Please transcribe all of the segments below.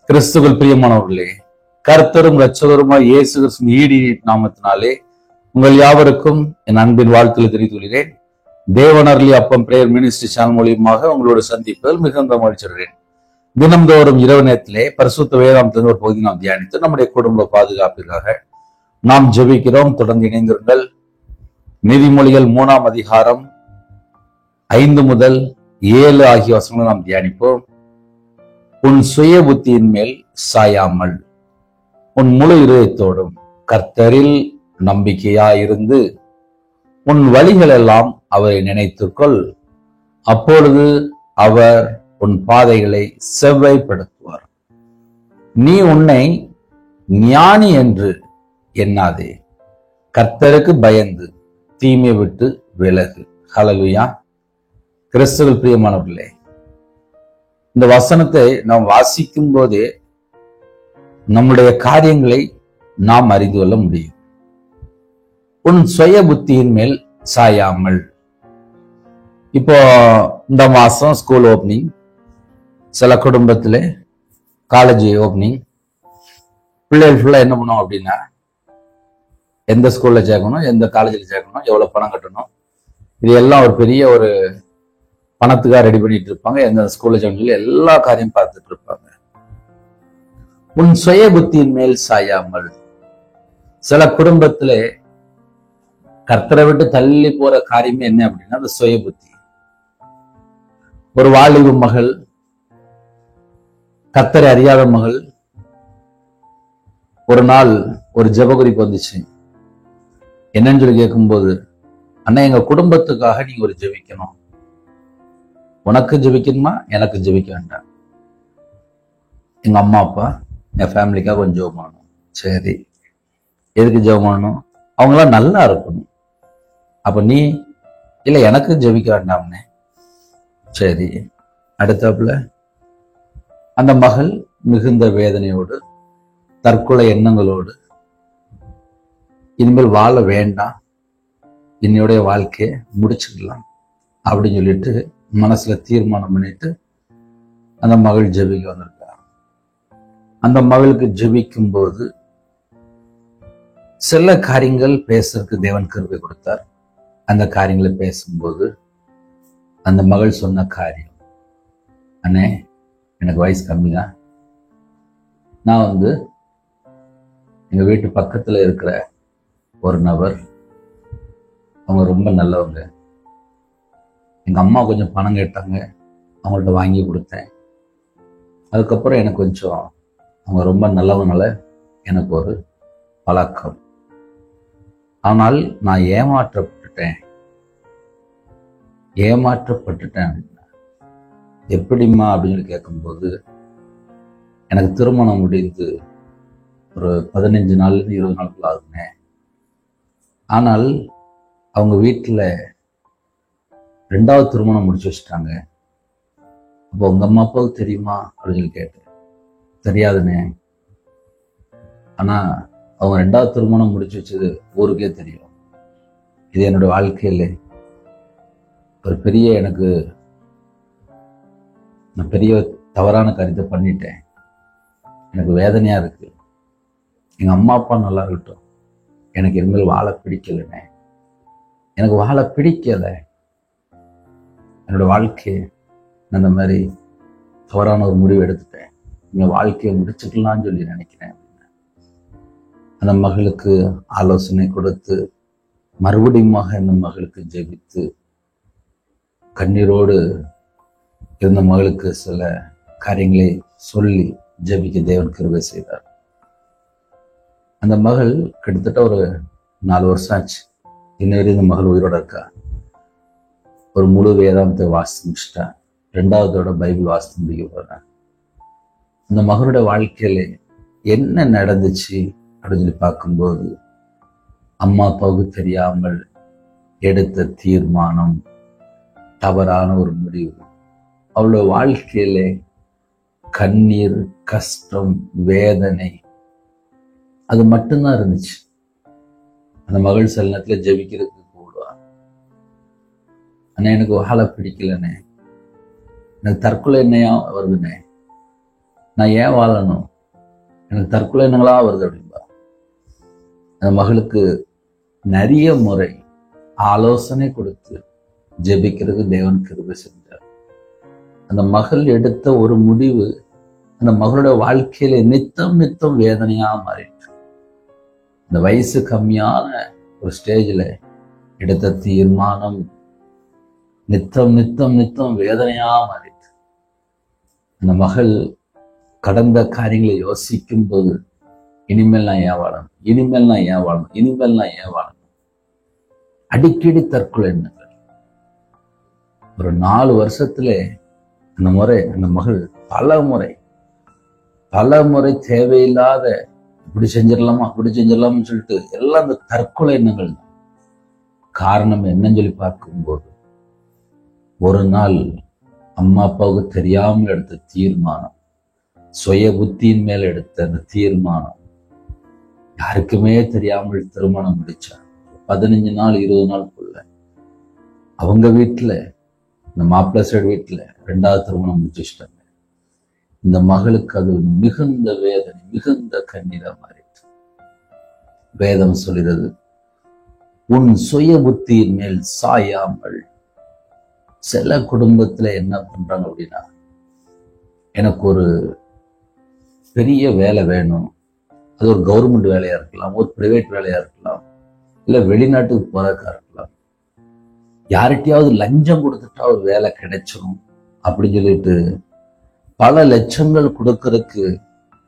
கிறிஸ்துவில் பிரியமானவர்களே, கர்த்தரும் இரட்சகருமாய் இயேசு கிறிஸ்துவின் ஈடி நாமத்தினாலே உங்கள் யாவருக்கும் என் அன்பின் வாழ்த்துக்களை தெரிவித்துக் கொள்கிறேன். தேவனர்லி அப்பம் பிரேயர் மினிஸ்ட்ரி சேனல் மூலியமாக உங்களோட சந்திப்பில் மிகுந்த மகிழ்ச்சிகிறேன். தினம்தோறும் இரவு நேரத்திலே பரிசுத்த வேதாந்தத்தின் ஒரு பகுதி நாம் தியானித்து நம்முடைய குடும்ப பாதுகாப்பிற்காக நாம் ஜெபிக்கிறோம். தொடர்ந்து இணைந்திருங்கள். நீதிமொழிகள் 3ஆம் அதிகாரம் 5 முதல் 7 ஆகிய வசனங்களை நாம் தியானிப்போம். உன் சுய புத்தியின் மேல் சாயாமல் உன் முழு இதயத்தோடும் கர்த்தரில் நம்பிக்கையாயிருந்து உன் வழிகள் எல்லாம் அவரை நினைத்துக்கொள். அப்பொழுது அவர் உன் பாதைகளை செவ்வாய்ப்படுத்துவார். நீ உன்னை ஞானி என்று எண்ணாதே, கர்த்தருக்கு பயந்து தீமை விட்டு விலகு. ஹல்லேலூயா. கிறிஸ்துவில் பிரியமானவர்களே, இந்த வசனத்தை நாம் வாசிக்கும் போதே நம்முடைய காரியங்களை நாம் அறிந்து கொள்ள முடியும். உன் சுய புத்தியின் மேல் சாயாமல். இப்போ இந்த மாசம் ஸ்கூல் ஓப்பனிங், சில குடும்பத்துல காலேஜ் ஓப்பனிங். பிள்ளைகள் ஃபுல்லா என்ன பண்ணுவோம் அப்படின்னா, எந்த ஸ்கூல்ல சேர்க்கணும், எந்த காலேஜில் சேர்க்கணும், எவ்வளவு பணம் கட்டணும், இது எல்லாம் ஒரு பெரிய ஒரு பணத்துக்காக ரெடி பண்ணிட்டு இருப்பாங்க. எந்த ஸ்கூல்ல சொல்லி எல்லா காரியம் பார்த்துட்டு இருப்பாங்க. உன் சுய புத்தியின் மேல் சாயாமல். சில குடும்பத்துல கர்த்தரை விட்டு தள்ளி போற காரியமே என்ன அப்படின்னா அந்த சுய புத்தி. ஒரு வாலிப மகள், கர்த்தரை அறியாத மகள், ஒரு நாள் ஒரு ஜெபகுறிப்பு வந்துச்சு. என்னன்னு சொல்லி கேட்கும்போது, அண்ணா எங்க குடும்பத்துக்காக நீங்க ஒரு ஜெபிக்கணும். உனக்கு ஜெபிக்கணுமா, எனக்கு ஜெபிக்க வேண்டாம், எங்க அம்மா அப்பா என் ஃபேமிலிக்காக கொஞ்சம் ஜெபம் பண்ணணும். சரி, எதுக்கு ஜெபம் பண்ணணும்? அவங்களாம் நல்லா இருக்கணும். அப்ப நீ இல்ல எனக்கு ஜெபிக்க வேண்டாம்னே. சரி. அடுத்தாப்புல அந்த மகள் மிகுந்த வேதனையோடு, தற்கொலை எண்ணங்களோடு, இனிமேல் வாழ வேண்டாம், என்னுடைய வாழ்க்கையை முடிச்சுக்கலாம் அப்படின்னு சொல்லிட்டு மனசுல தீர்மானம் பண்ணிட்டு அந்த மகள் ஜெபிக்க வந்திருக்கார். அந்த மகளுக்கு ஜெபிக்கும் போது சில காரியங்கள் பேசுறதுக்கு தேவன் கிருபை கொடுத்தார். அந்த காரியங்களை பேசும்போது அந்த மகள் சொன்ன காரியம், அண்ணே எனக்கு வயசு கம்மி தான், நான் எங்க வீட்டு பக்கத்துல இருக்கிற ஒரு நபர், அவங்க ரொம்ப நல்லவங்க, எங்க அம்மா கொஞ்சம் பணம் கேட்டாங்க, அவங்கள்ட்ட வாங்கி கொடுத்தேன். அதுக்கப்புறம் எனக்கு கொஞ்சம் அவங்க ரொம்ப நல்லவனால எனக்கு ஒரு பழக்கம். ஆனால் நான் ஏமாற்றப்பட்டுட்டேன் அப்படின்னா. எப்படிம்மா அப்படின்னு கேட்கும்போது, எனக்கு திருமணம் முடிந்து ஒரு 15 நாள்லேருந்து 20 நாட்கள் ஆகுங்க. ஆனால் அவங்க வீட்டுல 2வது திருமணம் முடிச்சு வச்சுட்டாங்க. அப்போ உங்க அம்மா அப்பாவுக்கு தெரியுமா அப்படின்னு கேட்டேன். தெரியாதுண்ணே, ஆனா அவங்க 2வது திருமணம் முடிச்சு வச்சது ஊருக்கே தெரியும். இது என்னோட வாழ்க்கையில ஒரு பெரிய, நான் பெரிய தவறான காரியத்தை பண்ணிட்டேன், எனக்கு வேதனையா இருக்கு. எங்க அம்மா அப்பா நல்லா இருக்கட்டும், எனக்கு இனிமேல் வாழ பிடிக்கலண்ணே, எனக்கு வாழ பிடிக்கல, என்னோட வாழ்க்கையை அந்த மாதிரி தவறான ஒரு முடிவு எடுத்துட்டேன், எங்க வாழ்க்கையை முடிச்சுக்கலாம்னு சொல்லி நினைக்கிறேன். அந்த மகளுக்கு ஆலோசனை கொடுத்து மறுபடியும் இந்த மகளுக்கு ஜெபித்து, கண்ணீரோடு இருந்த மகளுக்கு சில காரியங்களை சொல்லி ஜெபிக்க தேவன் கிருபை செய்தார். அந்த மகள் கிட்டத்தட்ட ஒரு 4 வருஷம் ஆச்சு. இன்னொரு இந்த மகள் உயிரோட இருக்கா. ஒரு முழு வேதாந்தத்தை வாசித்து முடிச்சிட்டா. 2வதோட பைபிள் வாசித்து முடிக்க போறேன். அந்த மகளுடைய வாழ்க்கையில என்ன நடந்துச்சு அப்படின்னு சொல்லி பார்க்கும்போது, அம்மா அப்பாவுக்கு தெரியாமல் எடுத்த தீர்மானம், தவறான ஒரு முடிவு, அவளோட வாழ்க்கையில கண்ணீர், கஷ்டம், வேதனை, அது மட்டும்தான் இருந்துச்சு. அந்த மகள் சில நேரத்துல ஜெபிக்கிறதுக்கு கூடுவா, அண்ணா எனக்கு வாழ பிடிக்கலண்ணே, எனக்கு தற்கொலை என்னையா வருதுண்ணே, நான் ஏன் வாழணும், எனக்கு தற்கொலை எண்ணங்களா வருது அப்படின்பா. அந்த மகளுக்கு நிறைய முறை ஆலோசனை கொடுத்து ஜெபிக்கிறது தேவன் கிருபை செஞ்சார். அந்த மகள் எடுத்த ஒரு முடிவு அந்த மகளுடைய வாழ்க்கையில நித்தம் நித்தம் வேதனையா மாறிட்டு, இந்த வயசு கம்மியான ஒரு ஸ்டேஜ்ல எடுத்த தீர்மானம் நித்தம் நித்தம் நித்தம் வேதனையா மாறிட்டு, அந்த மகள் கடந்த காரியங்களை யோசிக்கும் போது இனிமேல் நான் ஏன் வாழணும், இனிமேல் நான் ஏன் வாழணும், இனிமேல் நான் ஏன் வாழணும், அடிக்கடி தற்கொலை எண்ணங்கள். ஒரு 4 வருஷத்துல அந்த முறை அந்த மகள் பல முறை தேவையில்லாத இப்படி செஞ்சிடலாமா அப்படி செஞ்சிடலாம்னு சொல்லிட்டு எல்லாம் அந்த தற்கொலை எண்ணங்கள் தான். காரணம் என்னன்னு சொல்லி பார்க்கும்போது, ஒரு நாள் அம்மா அப்பாவுக்கு தெரியாமல் எடுத்த தீர்மானம், சுய புத்தியின் மேல எடுத்த அந்த தீர்மானம், யாருக்குமே தெரியாமல் திருமணம் முடிச்சார். 15 நாள் 20 நாளுக்குள்ள அவங்க வீட்டுல, இந்த மாப்பிள்ளை சைடு வீட்டுல 2வது திருமணம் முடிச்சுட்டாங்க. இந்த மகளுக்கு அது மிகுந்த வேதனை, மிகுந்த கண்ணீரா மாறிட்டு. வேதம் சொல்கிறது, உன் சுய புத்தியின் மேல் சாயாமல். சில குடும்பத்துல என்ன பண்றாங்க அப்படின்னா, எனக்கு ஒரு பெரிய வேலை வேணும், அது ஒரு கவர்மெண்ட் வேலையா இருக்கலாம், ஒரு பிரைவேட் வேலையா இருக்கலாம், இல்ல வெளிநாட்டுக்கு போறதுக்கா இருக்கலாம், யார்கிட்டயாவது லஞ்சம் கொடுத்துட்டா ஒரு வேலை கிடைச்சிடும் அப்படின்னு சொல்லிட்டு பல லட்சங்கள் கொடுக்கறதுக்கு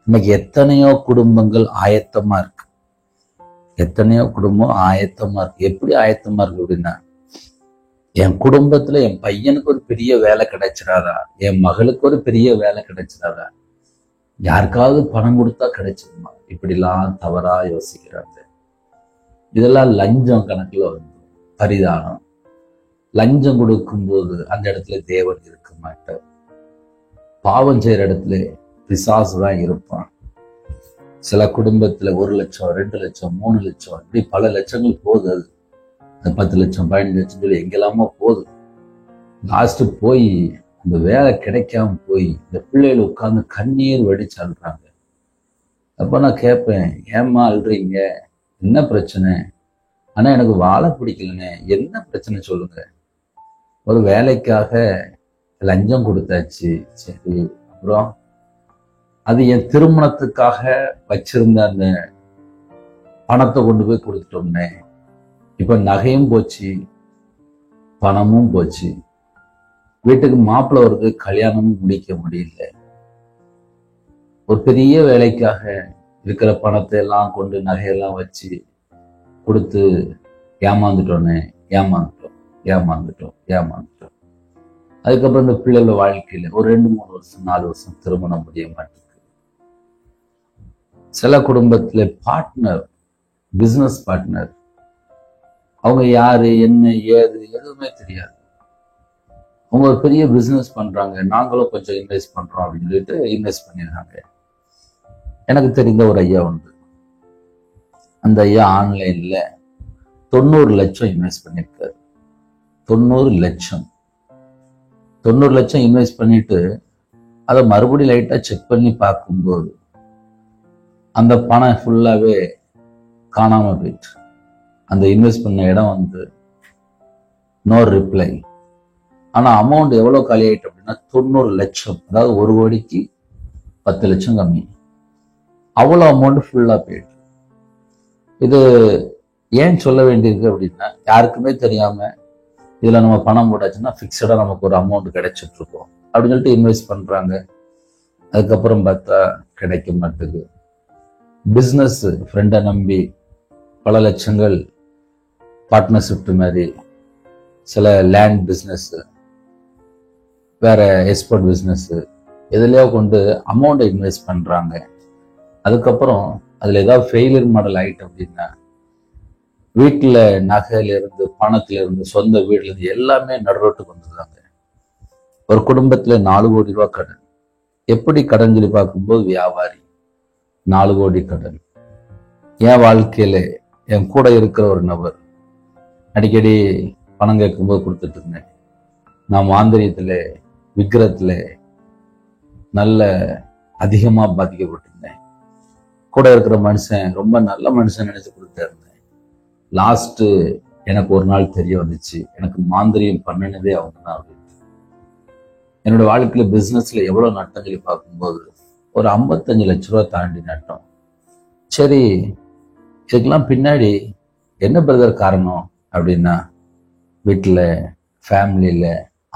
இன்னைக்கு எத்தனையோ குடும்பங்கள் ஆயத்தமா இருக்கு. எத்தனையோ குடும்பம் ஆயத்தமா இருக்கு. எப்படி ஆயத்தமா இருக்கு அப்படின்னா, என் குடும்பத்துல என் பையனுக்கு ஒரு பெரிய வேலை கிடைச்சிடாதா, என் மகளுக்கு ஒரு பெரிய வேலை கிடைச்சிடாதா, யாருக்காவது பணம் கொடுத்தா கிடைச்சிருமா, இப்படிலாம் தவறா யோசிக்கிறாங்க. இதெல்லாம் லஞ்சம் கணக்குல வந்து பரிதானம். லஞ்சம் கொடுக்கும்போது அந்த இடத்துல தேவன் இருக்க மாட்டார். பாவம் செய்யற இடத்துல பிசாசு தான் இருப்பான். சில குடும்பத்துல 1 லட்சம் 2 லட்சம் 3 லட்சம் இப்படி பல லட்சங்கள் போகுது. அது 10 லட்சம் 15 லட்சம் சொல்லி எங்கெல்லாமோ போகுது. லாஸ்ட் போய் அந்த வேலை கிடைக்காம போய் இந்த பிள்ளைகள் உட்கார்ந்து கண்ணீர் வடிச்சு அழுறாங்க. அப்ப நான் கேட்பேன், ஏம்மா அழுறீங்க, என்ன பிரச்சனை? ஆனா எனக்கு வாழ பிடிக்கலங்க, என்ன பிரச்சனை சொல்லுங்க. ஒரு வேலைக்காக லஞ்சம் கொடுத்தாச்சு, சரி, அப்புறம் அது என் திருமணத்துக்காக வச்சிருந்த அந்த பணத்தை கொண்டு போய் கொடுத்துட்டோம்னே, இப்ப நகையும் போச்சு, பணமும் போச்சு, வீட்டுக்கு மாப்பிள்ளை வருது, கல்யாணமும் முடிக்க முடியல. ஒரு பெரிய வேலைக்காக இருக்கிற பணத்தை எல்லாம் கொண்டு நகையெல்லாம் வச்சு கொடுத்து ஏமாந்துட்டோம். அதுக்கப்புறம் இந்த பிள்ளைகள வாழ்க்கையில ஒரு 2-3 வருஷம் 4 வருஷம் திருமணம் முடிய மாட்டேங்குது. சில குடும்பத்துல பார்ட்னர், பிசினஸ் பார்ட்னர், அவங்க யாரு என்ன ஏது எதுவுமே தெரியாது. அவங்க ஒரு பெரிய பிசினஸ் பண்றாங்க, நாங்களும் கொஞ்சம் இன்வெஸ்ட் பண்றோம் அப்படின்னு சொல்லிட்டு இன்வெஸ்ட் பண்ணிடுறாங்க. எனக்கு தெரிந்த ஒரு ஐயா உண்டு. அந்த ஐயா ஆன்லைன்ல 90 லட்சம் இன்வெஸ்ட் பண்ணிருக்காரு. 90 லட்சம் இன்வெஸ்ட் பண்ணிட்டு அதை மறுபடியும் லைட்டா செக் பண்ணி பார்க்கும்போது அந்த பணம் ஃபுல்லாவே காணாம போயிட்டு, அந்த இன்வெஸ்ட் பண்ண இடம் வந்து நோ ரிப்ளை. ஆனா அமௌண்ட் எவ்வளவு காலி ஆயிட்டு அப்படின்னா 90 லட்சம், அதாவது 1 கோடிக்கு 10 லட்சம் கம்மி. அவ்வளவு அமௌண்ட் ஃபுல்லா போயிட்டு. இது ஏன் சொல்ல வேண்டியிருக்கு அப்படின்னா, யாருக்குமே தெரியாம இதுல நம்ம பணம் போட்டாச்சுன்னா பிக்சடா நமக்கு ஒரு அமௌண்ட் கிடைச்சிட்டு இருக்கோம் அப்படின்னு சொல்லிட்டு இன்வெஸ்ட் பண்றாங்க. அதுக்கப்புறம் பார்த்தா கிடைக்க மாட்டேங்குது. பிசினஸ் ஃப்ரெண்டை நம்பி பல லட்சங்கள் பார்ட்னர்ஷிப் மாதிரி, சில லேண்ட் பிசினஸ், வேற எக்ஸ்போர்ட் பிசினஸ், எதுலயோ கொண்டு அமௌண்ட்டை இன்வெஸ்ட் பண்றாங்க. அதுக்கப்புறம் அதுல ஏதாவது ஃபெயிலியர் மாடல் ஆயிட்டு அப்படின்னா, வீட்டுல நகையில இருந்து பணத்துல இருந்து சொந்த வீட்டுல இருந்து எல்லாமே நடுரோட்டுக்கு வந்துடுறாங்க. ஒரு குடும்பத்துல 4 கோடி ரூபாய் கடன். எப்படி கடன் சொல்லி பார்க்கும்போது, வியாபாரி 4 கோடி கடன். என் வாழ்க்கையில என் கூட இருக்கிற ஒரு நபர் அடிக்கடி பணம் கேட்கும்போது கொடுத்துட்டு இருந்தேன். நான் மாந்திரியத்துல விக்கிரத்துல நல்ல அதிகமா பாதிக்கப்பட்டிருந்தேன். கூட இருக்கிற மனுஷன் ரொம்ப நல்ல மனுஷன் நினைச்சு கொடுத்தா இருந்தேன். லாஸ்ட் எனக்கு ஒரு நாள் தெரிய வந்துச்சு, எனக்கு மாந்திரியம் பண்ணினதே அவங்க தான். என்னோட வாழ்க்கையில பிசினஸ்ல எவ்வளவு நட்டங்களை பார்க்கும்போது ஒரு 55 லட்ச ரூபா தாண்டி நட்டம். சரி, இதுக்கெல்லாம் பின்னாடி என்ன பிரதர் காரணம் அப்படின்னா, வீட்டுல ஃபேமிலியில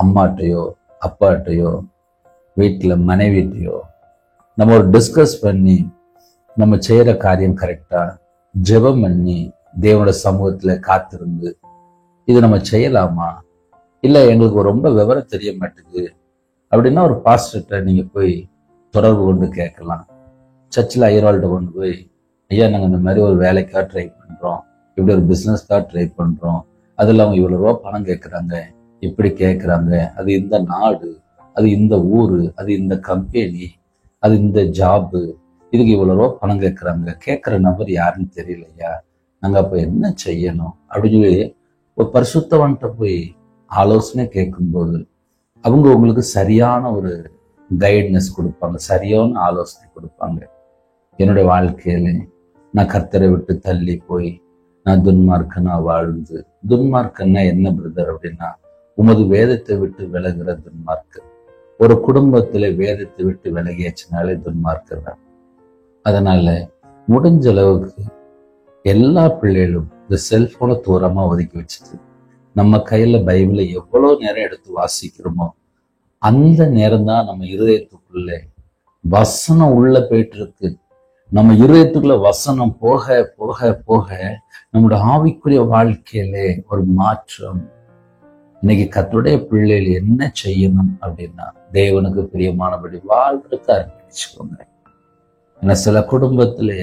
அம்மாட்டையோ அப்பாட்டையோ வீட்டுல மனைவிட்டையோ நம்ம ஒரு டிஸ்கஸ் பண்ணி நம்ம செய்யற காரியம் கரெக்டா ஜெபம் பண்ணி தேவனோட சமூகத்துல காத்திருந்து இது நம்ம செய்யலாமா, இல்ல எங்களுக்கு ரொம்ப விவரம் தெரிய மாட்டேங்குது அப்படின்னா ஒரு பாஸ்டர்கிட்ட நீங்க போய் தொடர்பு கொண்டு கேட்கலாம். சர்ச்சில் ஐயர்வாள்கிட்ட கொண்டு போய், ஐயா நாங்கள் இந்த மாதிரி ஒரு வேலைக்காக ட்ரை பண்றோம், இப்படி ஒரு பிசினஸ்க்காக ட்ரை பண்றோம், அதில் அவங்க இவ்வளவு ரூபா பணம் கேட்குறாங்க, இப்படி கேட்குறாங்க, அது இந்த நாடு, அது இந்த ஊரு, அது இந்த கம்பெனி, அது இந்த ஜாபு, இதுக்கு இவ்வளவு ரூபா பணம் கேட்குறாங்க, கேட்குற நபர் யாருன்னு தெரியலையா, நாங்க அப்ப என்ன செய்யணும் அப்படின்னு சொல்லி ஒரு பரிசுத்தவன்கிட்ட போய் ஆலோசனை கேட்கும்போது அவங்க உங்களுக்கு சரியான ஒரு கைட்னஸ் கொடுப்பாங்க, சரியான ஆலோசனை கொடுப்பாங்க. என்னுடைய வாழ்க்கையில நான் கர்த்தரை விட்டு தள்ளி போய் நான் துன்மார்க்கனா வாழ்ந்து, துன்மார்க்கன்னா என்ன பிரதர் அப்படின்னா, உமது வேதத்தை விட்டு விலகுற துன்மார்க்கர். ஒரு குடும்பத்துல வேதத்தை விட்டு விலகியாச்சுனாலே துன்மார்க்கர் தான். அதனால முடிஞ்ச அளவுக்கு எல்லா பிள்ளைகளும் இந்த செல்போனை தூரமா ஒதுக்கி வச்சுட்டு நம்ம கையில பைபிளை எவ்வளவு நேரம் எடுத்து வாசிக்கிறோமோ அந்த நேரம் தான் நம்ம இருதயத்துக்குள்ள வசனம் உள்ள போயிட்டு இருக்கு. நம்ம இருதயத்துக்குள்ள வசனம் போக போக போக நம்முடைய ஆவிக்குரிய வாழ்க்கையில ஒரு மாற்றம். இன்னைக்கு கர்த்தருடைய பிள்ளைகள் என்ன செய்யணும் அப்படின்னா, தேவனுக்கு பிரியமானபடி வாழ்றதுக்கு அர்ப்பணிச்சுக்கோங்க. ஏன்னா சில குடும்பத்திலே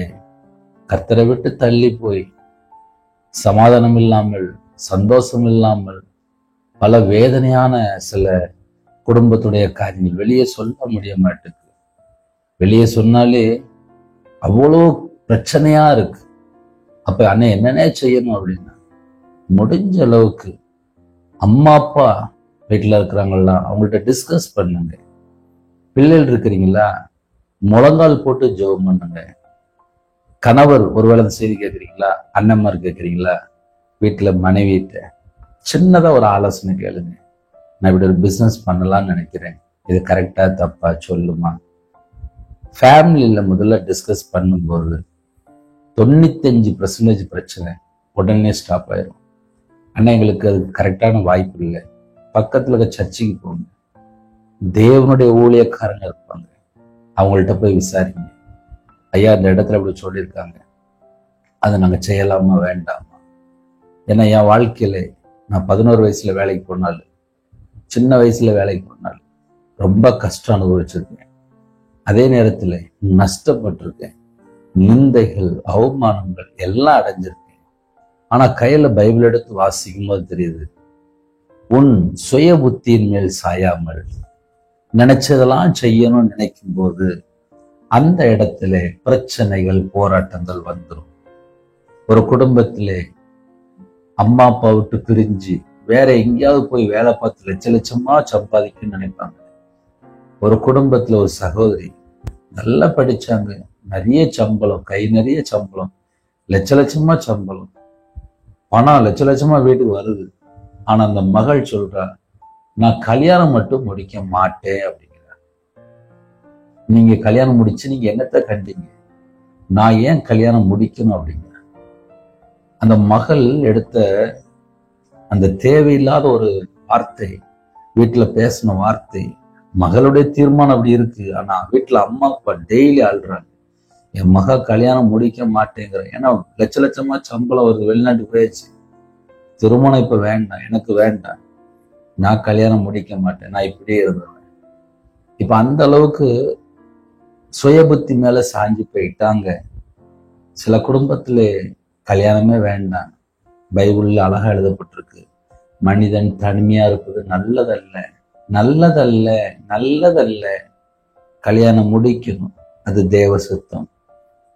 கர்த்தரை விட்டு தள்ளி போய் சமாதானம் இல்லாமல் சந்தோஷம் இல்லாமல் பல வேதனையான சில குடும்பத்துடைய காரியங்கள் வெளியே சொல்ல முடிய மாட்டேங்குது. வெளியே சொன்னாலே அவ்வளோ பிரச்சனையா இருக்கு. அப்ப அண்ணன் என்னென்ன செய்யணும் அப்படின்னா, முடிஞ்ச அளவுக்கு அம்மா அப்பா வீட்டுல இருக்கிறாங்களா அவங்கள்ட்ட டிஸ்கஸ் பண்ணுங்க. பிள்ளைகள் இருக்கிறீங்களா, முழங்கால் போட்டு ஜெபம் பண்ணுங்க. கணவர் ஒருவேளை செய்தி கேட்குறீங்களா, அண்ணன்மார் கேட்குறீங்களா, வீட்டுல மனைவிட்ட சின்னதா ஒரு ஆலோசனை கேளுங்க. நான் இப்படி ஒரு பிசினஸ் பண்ணலாம்னு நினைக்கிறேன், இது கரெக்டா தப்பா சொல்லுமா. ஃபேமிலியில முதல்ல டிஸ்கஸ் பண்ணும்போது 95% பிரச்சனை உடனே ஸ்டாப் ஆயிரும். ஆனா எங்களுக்கு அது கரெக்டான வாய்ப்பு இல்லை. பக்கத்துல இருக்க சர்ச்சுக்கு போங்க, தேவனுடைய ஊழியக்காரங்க இருப்பாங்க, அவங்கள்ட்ட போய் விசாரிங்க. ஐயா இந்த இடத்துல இப்படி சொல்லியிருக்காங்க, அதை நாங்க செய்யலாமா வேண்டாமா. ஏன்னா என் வாழ்க்கையில நான் 11 வயசுல வேலைக்கு போனாலும், சின்ன வயசுல வேலைக்கு போனாலும் ரொம்ப கஷ்டம் அனுபவிச்சிருக்கேன். அதே நேரத்துல நஷ்டப்பட்டிருக்கேன், நிந்தைகள் அவமானங்கள் எல்லாம் அடைஞ்சிருக்கேன். ஆனா கையில பைபிள் எடுத்து வாசிக்கும் போது தெரியுது, உன் சுய புத்தியின் மேல் சாயாமல் நினைச்சதெல்லாம் செய்யணும்னு நினைக்கும் போது அந்த இடத்துல பிரச்சனைகள் போராட்டங்கள் வந்துடும். ஒரு குடும்பத்திலே அம்மா அப்பா விட்டு பிரிஞ்சு வேற எங்கேயாவது போய் வேலை பார்த்து லட்ச லட்சமா சம்பாதிக்கணும்னு நினைப்பாங்க. ஒரு குடும்பத்துல ஒரு சகோதரி நல்லா படிச்சாங்க, நிறைய சம்பளம், கை நிறைய சம்பளம், லட்ச லட்சமா சம்பளம், பணம் லட்ச லட்சமா வீட்டுக்கு வருது. ஆனா அந்த மகள் சொல்றா, நான் கல்யாணம் மட்டும் முடிக்க மாட்டேன் அப்படிங்கிற. நீங்க கல்யாணம் முடிச்சு நீங்க என்னத்தை கண்டீங்க, நான் ஏன் கல்யாணம் முடிக்கணும் அப்படிங்கிற. அந்த மகள் எடுத்த அந்த தேவையில்லாத ஒரு வார்த்தை, வீட்டுல பேசின வார்த்தை, மகளுடைய தீர்மானம் அப்படி இருக்கு. ஆனா வீட்டுல அம்மா அப்பா டெய்லி ஆள்றாங்க, என் மக கல்யாணம் முடிக்க மாட்டேங்கிற. ஏன்னா லட்ச லட்சமா சம்பளம் வருது, வெளிநாட்டுக்கு போயாச்சு, திருமணம் இப்ப வேண்டாம், எனக்கு வேண்டாம், நான் கல்யாணம் முடிக்க மாட்டேன், நான் இப்படியே இருந்தேன். இப்ப அந்த அளவுக்கு சுய புத்தி மேல சாஞ்சு போயிட்டாங்க. சில குடும்பத்துல கல்யாணமே வேண்டாம். பைபிள்ல அழகா எழுதப்பட்டிருக்கு, மனிதன் தனிமையா இருப்பது நல்லதல்ல, நல்லதல்ல, நல்லதல்ல, கல்யாணம் முடிக்கணும், அது தேவ சுத்தம்.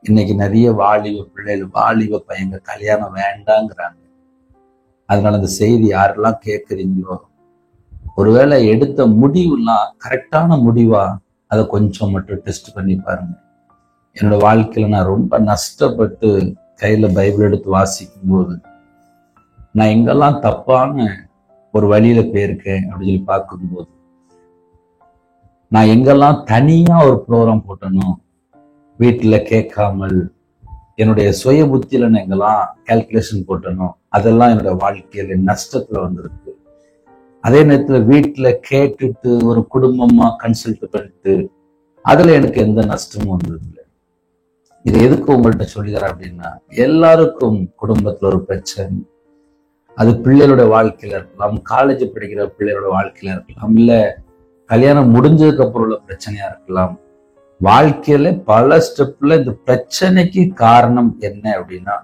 இன்னைக்கு நிறைய வாலிப பிள்ளைகள், வாலிப பையங்க கல்யாணம் வேண்டாங்கிறாங்க. அதனால அந்த செய்தி யாரெல்லாம் கேட்குறீங்களோ, ஒருவேளை எடுத்த முடிவுலாம் கரெக்டான முடிவா அதை கொஞ்சம் மட்டும் டெஸ்ட் பண்ணி பாருங்க. என்னோட வாழ்க்கையில நான் ரொம்ப நஷ்டப்பட்டு கையில பைபிள் எடுத்து வாசிக்கும் போது நான் எங்கெல்லாம் தப்பான ஒரு வழியில போயிருக்கேன் அப்படின்னு சொல்லி பார்க்கும்போது, நான் எங்கெல்லாம் தனியா ஒரு ப்ரோக்ராம் போட்டணும், வீட்டுல கேட்காமல் என்னுடைய சுய புத்தியில நான் எங்கெல்லாம் கால்குலேஷன் போட்டணும், அதெல்லாம் என்னோட வாழ்க்கையில நஷ்டத்துல வந்திருக்கு. அதே நேரத்துல வீட்டுல கேட்டுட்டு ஒரு குடும்பமா கன்சல்ட் பண்ணிட்டு அதுல எனக்கு எந்த நஷ்டமும் வந்ததில்லை. இது எதுக்கு உங்கள்கிட்ட சொல்லித்தரேன் அப்படின்னா, எல்லாருக்கும் குடும்பத்துல ஒரு பிரச்சனை. அது பிள்ளைகளோட வாழ்க்கையில இருக்கலாம், காலேஜ் படிக்கிற பிள்ளைகளோட வாழ்க்கையில இருக்கலாம், இல்ல கல்யாணம் முடிஞ்சதுக்கு அப்புறம் உள்ள பிரச்சனையா இருக்கலாம். வாழ்க்கையில பல ஸ்டெப்ல இந்த பிரச்சனைக்கு காரணம் என்ன அப்படின்னா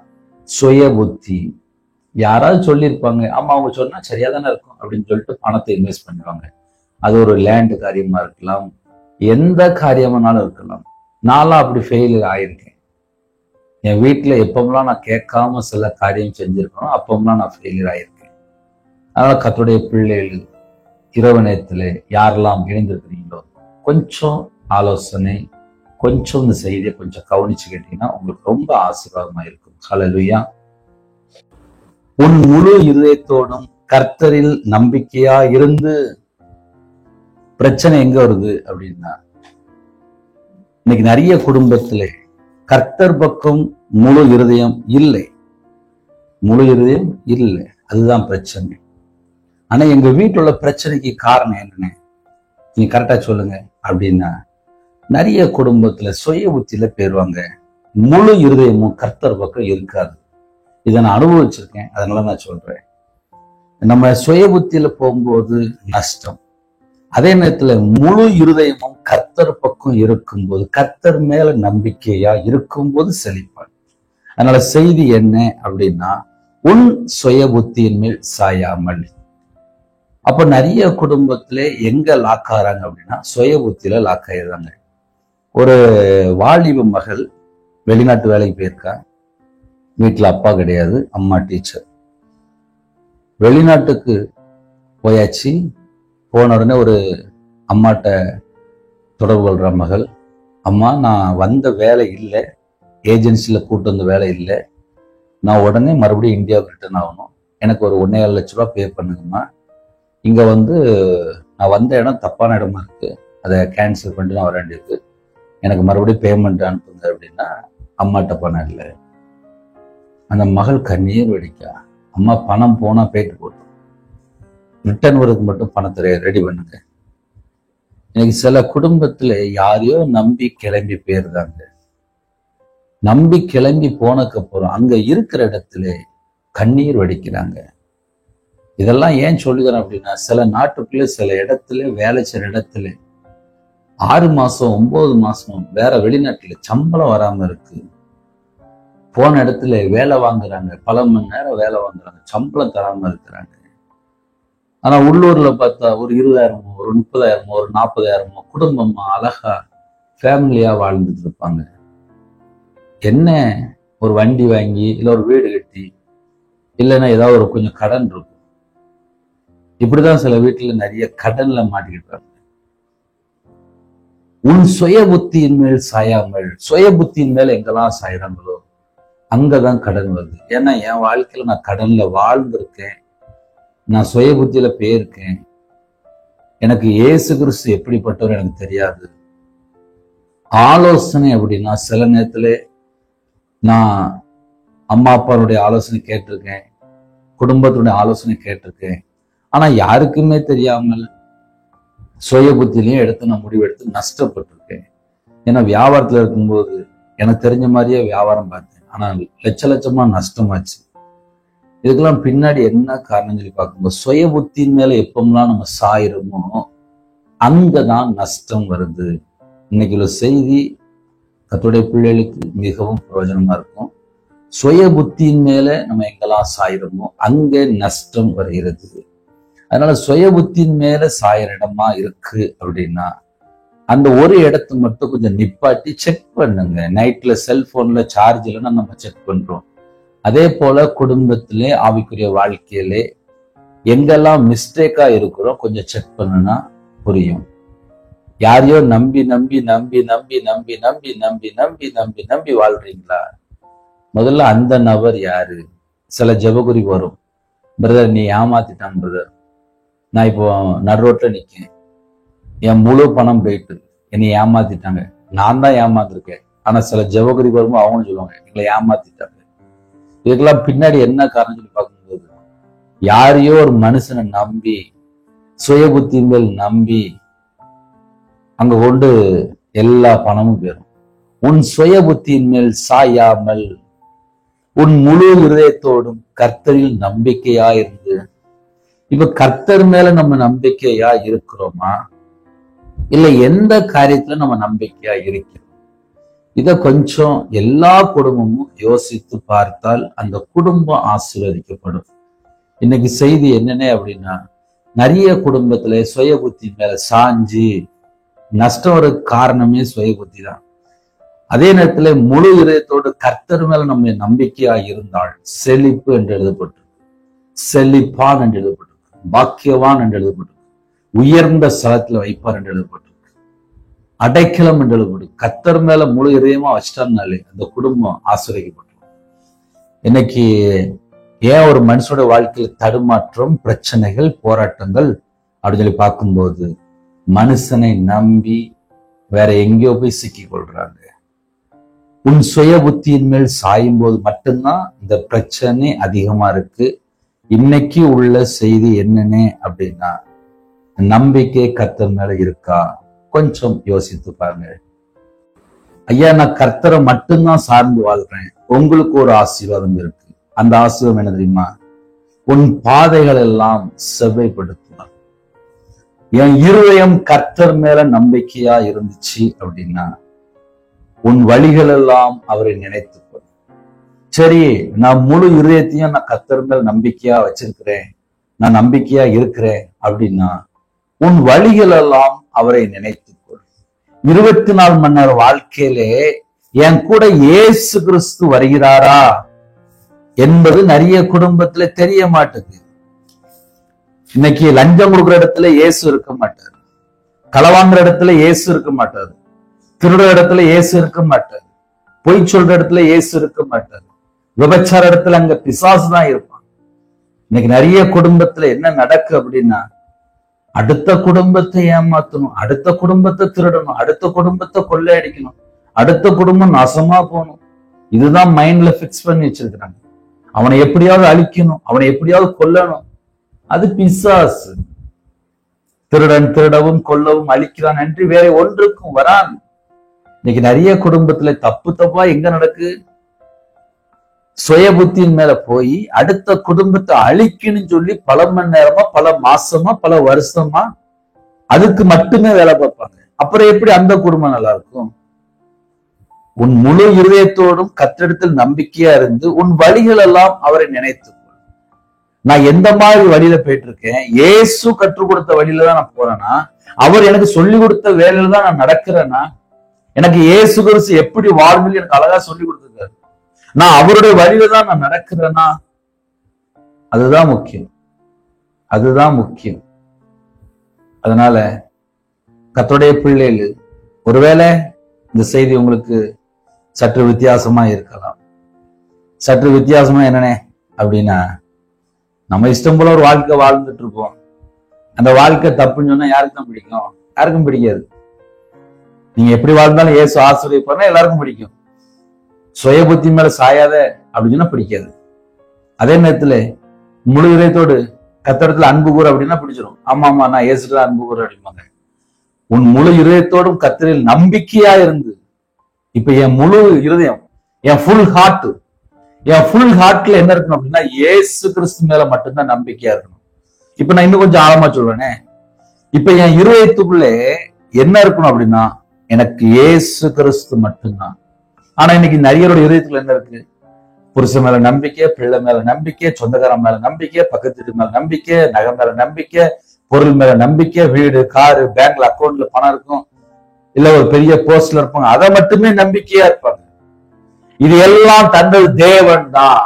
சுய புத்தி. யாராவது சொல்லியிருப்பாங்க, ஆமா அவங்க சொன்னா சரியா தானே இருக்கும் அப்படின்னு சொல்லிட்டு பணத்தை இன்வெஸ்ட் பண்ணுவாங்க. அது ஒரு லேண்ட் காரியமா இருக்கலாம், எந்த காரியமானாலும் இருக்கலாம். நான்லாம் அப்படி ஃபெயிலியர் ஆயிருக்கேன். என் வீட்டுல எப்பமெல்லாம் நான் கேட்காம சில காரியம் செஞ்சிருக்கணும், அப்பமெல்லாம் நான் ஃபெயிலியர் ஆயிருக்கேன். அதனால கர்த்தருடைய பிள்ளைகள் இரவு நேரத்துல யாரெல்லாம் இணைந்திருக்கிறீங்களோ கொஞ்சம் ஆலோசனை, கொஞ்சம் இந்த செய்தியை கொஞ்சம் கவனிச்சு கேட்டீங்கன்னா உங்களுக்கு ரொம்ப ஆசீர்வாதமா இருக்கும். ஹல்லேலூயா. உன் முழு இருதயத்தோடும் கர்த்தரில் நம்பிக்கையா இருந்து. பிரச்சனை எங்க வருது அப்படின்னா, இன்னைக்கு நிறைய குடும்பத்துல கர்த்தர் பக்கம் முழு இருதயம் இல்லை, முழு இருதயம் இல்லை, அதுதான் பிரச்சனை. ஆனா எங்க வீட்டுல உள்ள பிரச்சனைக்கு காரணம் என்னன்னு நீங்க கரெக்டா சொல்லுங்க அப்படின்னா, நிறைய குடும்பத்துல சுய புத்தியில போயிருவாங்க, முழு இருதயமும் கர்த்தர் பக்கம் இருக்காது. இதை நான் அனுபவிச்சிருக்கேன், அதனால நான் சொல்றேன். நம்ம சுய புத்தியில போகும்போது நஷ்டம். அதே நேரத்துல முழு இருதயமும் கர்த்தர் பக்கம் இருக்கும்போது, கர்த்தர் மேல நம்பிக்கையா இருக்கும்போது செழிப்பான். அதனால செய்தி என்ன அப்படின்னா, உன் சுய புத்தியின் மேல் சாயாமல். அப்ப நிறைய குடும்பத்திலே எங்க லாக் ஆறாங்க அப்படின்னா சுய புத்தியில லாக் ஆயிடுறாங்க. ஒரு வாலிப மகள் வெளிநாட்டு வேலைக்கு போயிருக்கா, வீட்டுல அப்பா கிடையாது, அம்மா டீச்சர். வெளிநாட்டுக்கு போயாச்சு. போன உடனே ஒரு அம்மாட்ட தொடர்பு கொள்ற மகள், அம்மா நான் வந்த வேலை இல்லை, ஏஜென்சில கூட்டு வந்த வேலை இல்லை, நான் உடனே மறுபடியும் இந்தியாவுக்கு ரிட்டர்ன் ஆகணும், எனக்கு ஒரு 1.5 லட்ச ரூபா பே பண்ணுங்கம்மா. இங்க நான் வந்த இடம் தப்பான இடமா இருக்கு, அதை கேன்சல் பண்ணிட்டு நான் வர வேண்டியிருக்கு, எனக்கு மறுபடியும் பேமெண்ட் அனுப்புங்க அப்படின்னா அம்மாட்ட பணம் இல்லை. அந்த மகள் கண்ணீர் வெடிக்கா, அம்மா பணம் போனா போயிட்டு போட்டோம், ரிட்டர்ன் வரதுக்கு மட்டும் பணத்தை ரெடி பண்ணுங்க. இன்னைக்கு சில குடும்பத்துல யாரையோ நம்பி கிளம்பி போயிருந்தாங்க. நம்பி கிளம்பி போனதுக்கு அப்புறம் அங்க இருக்கிற இடத்துல கண்ணீர் வடிக்கிறாங்க. இதெல்லாம் ஏன் சொல்லுகிறேன் அப்படின்னா, சில நாட்டுக்குள்ள சில இடத்துல வேலை செய்யற இடத்துல 6 மாசம் 9 மாசம் வேற வெளிநாட்டுல சம்பளம் வராம இருக்கு. போன இடத்துல வேலை வாங்குறாங்க, பல மணி நேரம் வேலை வாங்குறாங்க, சம்பளம் தராம இருக்கிறாங்க. ஆனா உள்ளூர்ல பார்த்தா ஒரு 20,000 ஒரு 30,000 ஒரு 40,000 குடும்பமா அழகா ஃபேமிலியா வாழ்ந்துட்டு இருப்பாங்க. என்ன ஒரு வண்டி வாங்கி இல்ல ஒரு வீடு கட்டி இல்லைன்னா ஏதாவது ஒரு கொஞ்சம் கடன் இருக்கும். இப்படிதான் சில வீட்டுல நிறைய கடன்ல மாட்டிக்கிட்டாங்க. உன் சுய புத்தியின் மேல் சாயாமல், சுய புத்தியின் மேல எங்கெல்லாம் சாயிறாங்களோ அங்கதான் கடன் வருது. ஏன்னா என் வாழ்க்கையில நான் கடன்ல வாழ்ந்திருக்கேன், நான் சுய புத்தியில போயிருக்கேன். எனக்கு இயேசு கிறிஸ்து எப்படிப்பட்டவர் எனக்கு தெரியாது. ஆலோசனை அப்படின்னா சில நேரத்துல நான் அம்மா அப்பாவுடைய ஆலோசனை கேட்டிருக்கேன், குடும்பத்துடைய ஆலோசனை கேட்டிருக்கேன். ஆனா யாருக்குமே தெரியாமல் சுய புத்திலையும் எடுத்து நான் முடிவெடுத்து நஷ்டப்பட்டிருக்கேன். ஏன்னா வியாபாரத்துல இருக்கும்போது எனக்கு தெரிஞ்ச மாதிரியே வியாபாரம் பார்த்தேன், ஆனா லட்சமா நஷ்டமாச்சு. இதுக்கெல்லாம் பின்னாடி என்ன காரணம் சொல்லி பார்க்கும்போது, சுய புத்தியின் மேல எப்பமெல்லாம் நம்ம சாயிரமோ அங்கதான் நஷ்டம் வருது. இன்னைக்கு உள்ள செய்தி கர்த்தருடைய பிள்ளைகளுக்கு மிகவும் பிரயோஜனமா இருக்கும். சுய புத்தியின் மேல நம்ம எங்கெல்லாம் சாயிரமோ அங்கே நஷ்டம் வருகிறது. அதனால சுய புத்தியின் மேல சாயிர இடமா இருக்கு அப்படின்னா அந்த ஒரு இடத்த மட்டும் கொஞ்சம் நிப்பாட்டி செக் பண்ணுங்க. நைட்ல செல்போன்ல சார்ஜ் இல்லைன்னா நம்ம செக் பண்றோம். அதே போல குடும்பத்திலே ஆவிக்குரிய வாழ்க்கையிலே எங்கெல்லாம் மிஸ்டேக்கா இருக்கிறோம் கொஞ்சம் செக் பண்ணுனா புரியும். யாரையோ நம்பி நம்பி நம்பி நம்பி நம்பி நம்பி நம்பி நம்பி நம்பி நம்பி வாழ்றீங்களா? முதல்ல அந்த நபர் யாரு? சில ஜெபகுறி வரும், பிரதர் நீ ஏமாத்திட்டான் பிரதர், நான் இப்போ நடு ரோட்ல நிக்கேன், என் முழு பணம் போயிட்டு என்னை ஏமாத்திட்டாங்க, நான் தான் ஏமாத்திருக்கேன். ஆனா சில ஜெபகுறி வரும்போது அவங்களும் சொல்லுவாங்க எங்களை ஏமாத்திட்டாங்க. இதுக்கெல்லாம் பின்னாடி என்ன காரணம் சொல்லி பார்க்கும்போது, யாரையோ ஒரு மனுஷனை நம்பி, சுய புத்தி மேல் நம்பி அங்க கொண்டு எல்லா பணமும் போயிடும். உன் சுய புத்தியின் மேல் சாயாமல் உன் முழு இருதயத்தோடும் கர்த்தரில் நம்பிக்கையா இருந்து, இப்ப கர்த்தர் மேல நம்ம நம்பிக்கையா இருக்கிறோமா, இல்ல எந்த காரியத்துல நம்ம நம்பிக்கையா இருக்கிறோம்? இத கொஞ்சம் எல்லா குடும்பமும் யோசித்து பார்த்தால் அந்த குடும்பம் ஆசீர்வதிக்கப்படும். இன்னைக்கு செய்தி என்னென்ன அப்படின்னா, நிறைய குடும்பத்துல சுய புத்தி மேல சாஞ்சு நஷ்டம் வர காரணமே சுய புத்தி தான். அதே நேரத்துல முழு இதயத்தோடு கர்த்தர் மேல நம்ம நம்பிக்கையா இருந்தால் செழிப்பு என்று எழுதப்பட்டிருக்கு, செழிப்பான் என்று எழுதப்பட்டிருக்கு, பாக்கியவான் என்று எழுதப்பட்டிருக்கு, உயர்ந்த ஸ்தலத்துல வைப்பார் என்று எழுதப்பட்டிருக்கு, அடைக்கலம் என்று எழுதப்பட்டிருக்கு. கர்த்தர் மேல முழு இதயமா வச்சிட்டாருனாலே அந்த குடும்பம் ஆசீர்வதிக்கப்பட்டிருக்கும். இன்னைக்கு ஏன் ஒரு மனுஷனோட வாழ்க்கையில தடுமாற்றம், பிரச்சனைகள், போராட்டங்கள் அப்படின்னு சொல்லி பார்க்கும்போது, மனுஷனை நம்பி வேற எங்கேயோ போய் சிக்கிக் கொள்றாங்க. உன் சுய புத்தியின் மேல் சாயும் போது மட்டும்தான் இந்த பிரச்சனை அதிகமா இருக்கு. இன்னைக்கு உள்ள செய்தி என்னன்னு அப்படின்னா, நம்பிக்கை கர்த்தர் மேல இருக்கா? கொஞ்சம் யோசித்து பாருங்க. ஐயா நான் கர்த்தரை மட்டும்தான் சார்ந்து வாழ்றேன், உங்களுக்கு ஒரு ஆசீர்வாதம் இருக்கு. அந்த ஆசீர்வாதம் என்ன தெரியுமா? உன் பாதைகள் எல்லாம் செவ்வைப்படுத்துவார். என் இருதயம் கர்த்தர் மேல நம்பிக்கையா இருந்துச்சு அப்படின்னா உன் வழிகள் எல்லாம் அவரை நினைத்துக்கொள். சரி, நான் முழு இருதயத்தையும் நான் கர்த்தர் மேல நம்பிக்கையா வச்சிருக்கிறேன், நான் நம்பிக்கையா இருக்கிறேன் அப்படின்னா உன் வழிகள் எல்லாம் அவரை நினைத்துக்கொள். 24 மணி நேர வாழ்க்கையிலே என் கூட இயேசு கிறிஸ்து வருகிறாரா என்பது நிறைய குடும்பத்துல தெரிய மாட்டேங்குது. இன்னைக்கு லஞ்சம் கொடுக்குற இடத்துல இயேசு இருக்க மாட்டாரு, களவாங்குற இடத்துல இயேசு இருக்க மாட்டாரு, திருடுற இடத்துல இயேசு இருக்க மாட்டாரு, பொய் சொல்ற இடத்துல இயேசு இருக்க மாட்டாரு, விபச்சார இடத்துல அங்க பிசாசு தான் இருப்பான். இன்னைக்கு நிறைய குடும்பத்துல என்ன நடக்கு அப்படின்னா, அடுத்த குடும்பத்தை ஏமாத்தணும், அடுத்த குடும்பத்தை திருடணும், அடுத்த குடும்பத்தை கொள்ளையடிக்கணும், அடுத்த குடும்பம் நாசமா போகணும். இதுதான் மைண்ட்ல பிக்ஸ் பண்ணி வச்சிருக்கிறாங்க. அவனை எப்படியாவது அழிக்கணும், அவனை எப்படியாவது கொல்லணும். அது பிசாசு. திருடன் திருடவும் கொல்லவும் அழிக்கிறான் என்று வேற ஒன்றுக்கும் வரான். இன்னைக்கு நிறைய குடும்பத்துல தப்பு தப்பா எங்க நடக்கு? சுய புத்தியின் மேல போய் அடுத்த குடும்பத்தை அழிக்கணும்னு சொல்லி பல மணி நேரமா, பல மாசமா, பல வருஷமா அதுக்கு மட்டுமே வேலை பார்ப்பாங்க. அப்புறம் எப்படி அந்த குடும்பம் நல்லா இருக்கும்? உன் முழு இருதயத்தோடும் கர்த்தரிடத்தில் நம்பிக்கையா இருந்து உன் வழிகள் எல்லாம் அவரை நினைத்து, நான் எந்த மாதிரி வழியில போயிட்டு இருக்கேன், இயேசு கற்றுக் கொடுத்த வழியில தான் நான் போறேன்னா, அவர் எனக்கு சொல்லி கொடுத்த வேலையில தான் நான் நடக்கிறேன்னா, எனக்கு இயேசு கிறிஸ்து எப்படி வாழ்வில் எனக்கு அழகா சொல்லி கொடுத்திருக்காரு, நான் அவருடைய வழியில தான் நான் நடக்கிறேன்னா, அதுதான் முக்கியம், அதுதான் முக்கியம். அதனால கர்த்தருடைய பிள்ளைகள், ஒருவேளை இந்த செய்தி உங்களுக்கு சற்று வித்தியாசமா இருக்கலாம். சற்று வித்தியாசமா என்னன்னே அப்படின்னா, நம்ம இஷ்டம் போல ஒரு வாழ்க்கை வாழ்ந்துட்டு இருப்போம். அந்த வாழ்க்கை தப்புன்னு சொன்னா யாருக்கு தான் பிடிக்கும்? யாருக்கும் பிடிக்காது. நீங்க எப்படி வாழ்ந்தாலும் இயேசு ஆசீர்வதிப்பார்னா எல்லாருக்கும் பிடிக்கும். சுய புத்தி மேல சாயாத அப்படின்னு சொன்னா பிடிக்காது. அதே நேரத்துல முழு இதயத்தோடு கர்த்தரிடத்துல அன்பு கூற அப்படின்னா பிடிச்சிடும். ஆமா ஆமா நான் இயேசுல அன்பு கூற அப்படிம்பாங்க. உன் முழு இதயத்தோடும் கர்த்தரில் நம்பிக்கையா இருந்து, இப்ப என் முழு இருதயம், என் ஃபுல் ஹார்ட்ல என்ன இருக்கணும் அப்படின்னா இயேசு கிறிஸ்து மேல மட்டும்தான் நம்பிக்கையா இருக்கணும். இப்ப நான் இன்னும் கொஞ்சம் ஆழமா சொல்றேனே, இப்ப என் இருதயத்துக்குள்ளே என்ன இருக்கணும் அப்படின்னா எனக்கு இயேசு கிறிஸ்து மட்டும்தான். ஆனா இன்னைக்கு நிறையரோட இதயத்துல என்ன இருக்கு? புருஷன் மேல நம்பிக்கை, பிள்ளை மேல நம்பிக்கை, சொந்தக்காரன் மேல நம்பிக்கை, பக்கத்து வீட்டு மேல நம்பிக்கை, நகை மேல நம்பிக்கை, பொருள் மேல நம்பிக்கை, வீடு, காரு, பேங்க்ல அக்கௌண்ட்ல பணம் இருக்கும், இல்ல ஒரு பெரிய போஸ்ட்ல இருப்பாங்க, அதை மட்டுமே நம்பிக்கையா இருப்பாங்க. இது எல்லாம் தந்தது தேவன் தான்.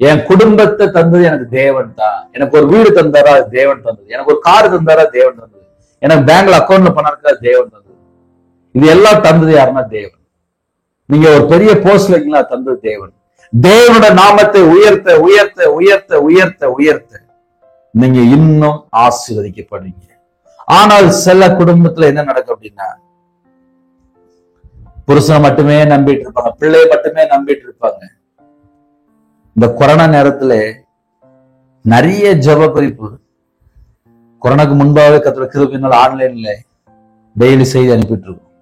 என் குடும்பத்தை தந்தது எனக்கு தேவன் தான். எனக்கு ஒரு வீடு தந்தாரா, அது தேவன் தந்தது. எனக்கு ஒரு கார் தந்தாரா, தேவன் தந்தது. எனக்கு பேங்க்ல அக்கௌண்ட்ல பணம் இருக்கா, தேவன் தந்தது. இது எல்லாம் தந்தது யாருன்னா தேவன். நீங்க ஒரு பெரிய போஸ்ட்ல இருக்கீங்களா, தந்தது தேவன். தேவனோட நாமத்தை உயர்த்த உயர்த்த உயர்த்த உயர்த்த உயர்த்த நீங்க இன்னும் ஆசீர்வதிக்கப்படுவீங்க. ஆனால் சில குடும்பத்துல என்ன நடக்கும் அப்படின்னா, புருஷனை மட்டுமே நம்பிட்டு இருப்பாங்க, பிள்ளைய மட்டுமே நம்பிட்டு இருப்பாங்க. இந்த கொரோனா நேரத்துல நிறைய ஜெப குறிப்பு, கொரோனாக்கு முன்பாகவே கர்த்தருடைய கிருபையினால ஆன்லைன்ல டெய்லி செய்தி அனுப்பிட்டு இருக்கோம்.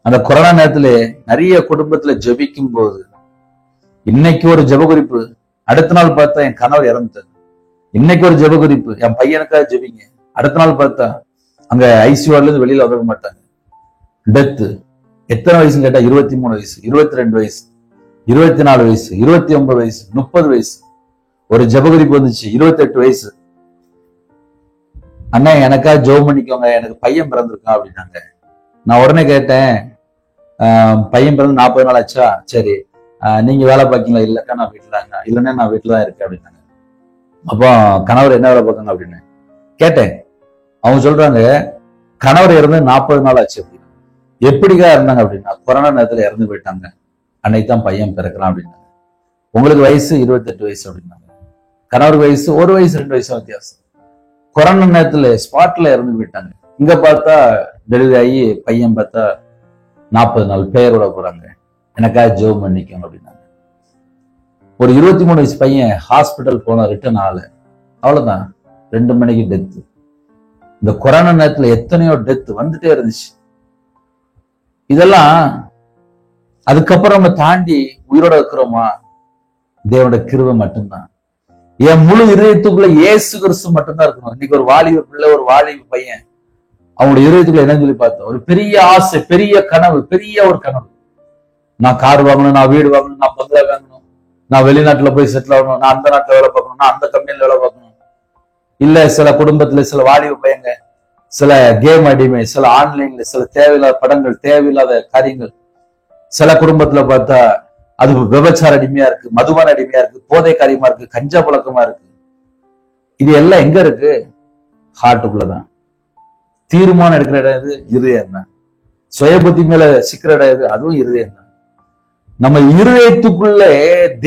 அந்த கொரோனா நேரத்துல நிறைய குடும்பத்துல ஜெபிக்கும் போது, இன்னைக்கு ஒரு ஜெப குறிப்பு, அடுத்த நாள் பார்த்தா என் கணவர் இறந்துட்டார். இன்னைக்கு ஒரு ஜெப குறிப்பு, என் பையனுக்காக ஜெபிங்க. அடுத்த நாள் பார்த்தா அங்க ஐசியூல இருந்து வெளியில வர மாட்டாங்க, டெத்து. எத்தனை வயசுன்னு கேட்டா 23 வயசு, 22 வயசு, 24 வயசு, 29 வயசு, 30 வயசு. ஒரு ஜெப குறிப்பு வந்துச்சு 28 வயசு. அண்ணா எனக்கா ஜெபம் பண்ணிக்கோங்க, எனக்கு பையன் பிறந்திருக்கான் அப்படின்னாங்க. நான் உடனே கேட்டேன், பையன் பிறந்து 40 நாள் ஆச்சா? சரி, நீங்க வேலை பார்க்கீங்களா? இல்லக்கா நான் வீட்டுல தாங்க. இல்லைன்னா நான் வீட்டுல தான் இருக்கேன் அப்படின்னாங்க. அப்போ கணவர் என்ன வேலை பார்க்காங்க அப்படின்னு கேட்டேன். அவங்க சொல்றாங்க, கணவர் இறந்து 40 நாள் ஆச்சு அப்படின்னு. எப்படிக்கா இருந்தாங்க அப்படின்னா, கொரோனா நேரத்துல இறந்து போயிட்டாங்க, அன்னைக்கு தான் பையன் பிறக்கிறான் அப்படின்னாங்க. உங்களுக்கு வயசு 28 வயசு அப்படின்னாங்க. கணவருக்கு வயசு 1 வயசு 2 வயசு வித்தியாசம். கொரோனா நேரத்துல ஸ்பாட்ல இறந்து போயிட்டாங்க. இங்க பார்த்தா டெலிவரி ஆகி பையன் பார்த்தா 40 நாள் பெயரோட போறாங்க, எனக்காக ஜெபம் பண்ணிக்கோங்க அப்படின்னாங்க. ஒரு 23 வயசு பையன் ஹாஸ்பிட்டல் போன ரிட்டர்ன் ஆளு, அவ்வளவுதான், 2 மணிக்கு டெத்து. இந்த கொரோனா நேரத்துல எத்தனையோ டெத் வந்துட்டே இருந்துச்சு. இதெல்லாம் அதுக்கப்புறம் நம்ம தாண்டி உயிரோட இருக்கிறோமா? தேவனோட கிருபை மட்டும்தான். என் முழு இதயத்துக்குள்ள இயேசு கிறிஸ்து மட்டும்தான் இருக்கணும். இன்னைக்கு ஒரு வாலிப பிள்ளை, ஒரு வாலிப பையன், அவங்களோட இதயத்துக்குள்ள என்ன சொல்லி பார்த்தோம்? ஒரு பெரிய ஆசை, பெரிய கனவு, பெரிய ஒரு கனவு. நான் கார் வாங்கணும், நான் வீடு வாங்கணும், நான் பங்களா வாங்கணும், நான் வெளிநாட்டுல போய் செட்டில் ஆகணும், நான் அந்த நாட்டுல வேலை பார்க்கணும், நான் அந்த கம்பெனில வேலை பார்க்கணும். இல்ல சில குடும்பத்துல சில வாலிப பையங்க சில கேம் அடிமை, சில ஆன்லைன்ல சில தேவையில்லாத படங்கள், தேவையில்லாத காரியங்கள். சில குடும்பத்துல பார்த்தா அது விபச்சார அடிமையா இருக்கு, மதுபான அடிமையா இருக்கு, போதை காரியமா இருக்கு, கஞ்சா பழக்கமா இருக்கு. இது எல்லாம் எங்க இருக்கு? ஹார்ட்டுக்குள்ளதான். தீர்மானம் எடுக்கிற இடம் எது? இருதயம் தான். சுய புத்தி மேல சிக்கிற இடம் எது? அதுவும் இருதயம் தான். நம்ம இருதயத்துக்குள்ளே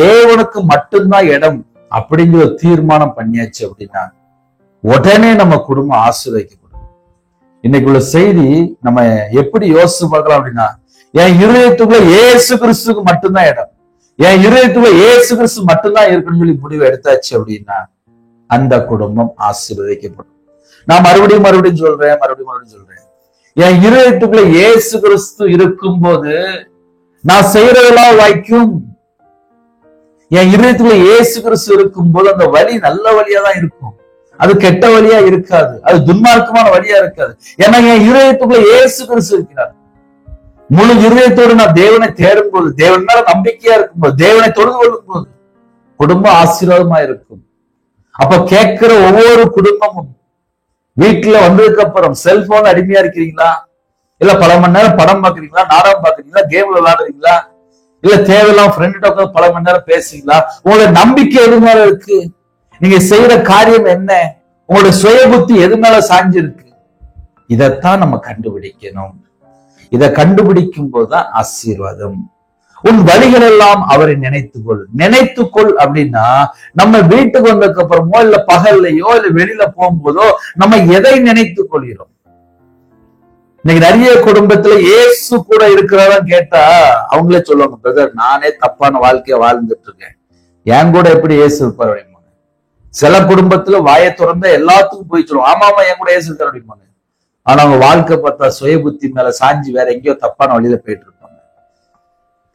தேவனுக்கு மட்டும்தான் இடம் அப்படிங்கிற தீர்மானம் பண்ணியாச்சு அப்படின்னா உடனே நம்ம குடும்பம் ஆசீர்வதிக்கப்படும். இன்னைக்குள்ள செய்தி நம்ம எப்படி யோசிச்சு பார்க்கலாம் அப்படின்னா, என் இருதயத்துக்குள்ள இயேசு கிறிஸ்துக்கு மட்டும்தான் இடம், என் இருதயத்துக்குள்ள இயேசு கிறிஸ்து மட்டும்தான் இருக்குன்னு சொல்லி முடிவு எடுத்தாச்சு அப்படின்னா அந்த குடும்பம் ஆசீர்வதிக்கப்படும். நான் மறுபடியும் சொல்றேன், என் இருதயத்துக்குள்ள இயேசு கிறிஸ்து இருக்கும் போது நான் செய்யறதெல்லாம் வாய்க்கும். என் இருதயத்துக்குள்ள இயேசு கிறிஸ்து இருக்கும் போது அந்த வழி நல்ல வழியா தான் இருக்கும், அது கெட்ட வழியா இருக்காது, அது துன்மார்க்கமான வழியா இருக்காது. ஏன்னா என் இருதயத்துக்குள்ள இயேசு கிறிஸ்து இருக்கிறார். முழு இருதயத்தோடு நான் தேவனை தேடும் போது, தேவன் மேல நம்பிக்கையா இருக்கும் போது, தேவனை தொழுது கொள்ளும் போது குடும்பம் ஆசீர்வாதமா இருக்கும். அப்ப கேட்கிற ஒவ்வொரு குடும்பமும் வீட்டுல வந்ததுக்கு அப்புறம் செல்போன் அடிமையா இருக்கிறீங்களா? இல்ல பல மணி நேரம் படம் பாக்குறீங்களா, நாடகம் பாக்குறீங்களா, கேம்ல விளையாடுறீங்களா, இல்ல தேவையில்லாம ஃப்ரெண்ட் உட்காந்து பல மணி நேரம் பேசுறீங்களா? உங்களோட நம்பிக்கை எது மேல இருக்கு? நீங்க செய்யற காரியம் என்ன? உங்களுடைய சுய புத்தி எது மேல சாஞ்சிருக்கு? இதைத்தான் நம்ம கண்டுபிடிக்கணும். இதை கண்டுபிடிக்கும் போதுதான் ஆசீர்வாதம். உன் வழிகள் எல்லாம் அவரை நினைத்துக்கொள் அப்படின்னா, நம்ம வீட்டுக்கு வந்ததுக்கு அப்புறமோ இல்ல பகல்லையோ இல்ல வெளியில போகும்போதோ நம்ம எதை நினைத்துக் கொள்கிறோம்? இன்னைக்கு நிறைய குடும்பத்துல இயேசு கூட இருக்கிறதா கேட்டா அவங்களே சொல்லுவாங்க, பிரதர் நானே தப்பான வாழ்க்கைய வாழ்ந்துட்டு இருக்கேன், என் கூட எப்படி இயேசு இருப்பார் அப்படிம்பாங்க. சில குடும்பத்துல வாயை திறந்த எல்லாத்துக்கும் போய் சொல்லுவோம், ஆமா ஆமா என் கூட இயேசு இருக்கார் அப்படிம்பாங்க. ஆனா அவங்க வாழ்க்கை பார்த்தா சுய புத்தி மேல சாஞ்சி வேற எங்கேயோ தப்பான வழியில போயிட்டு இருப்பாங்க.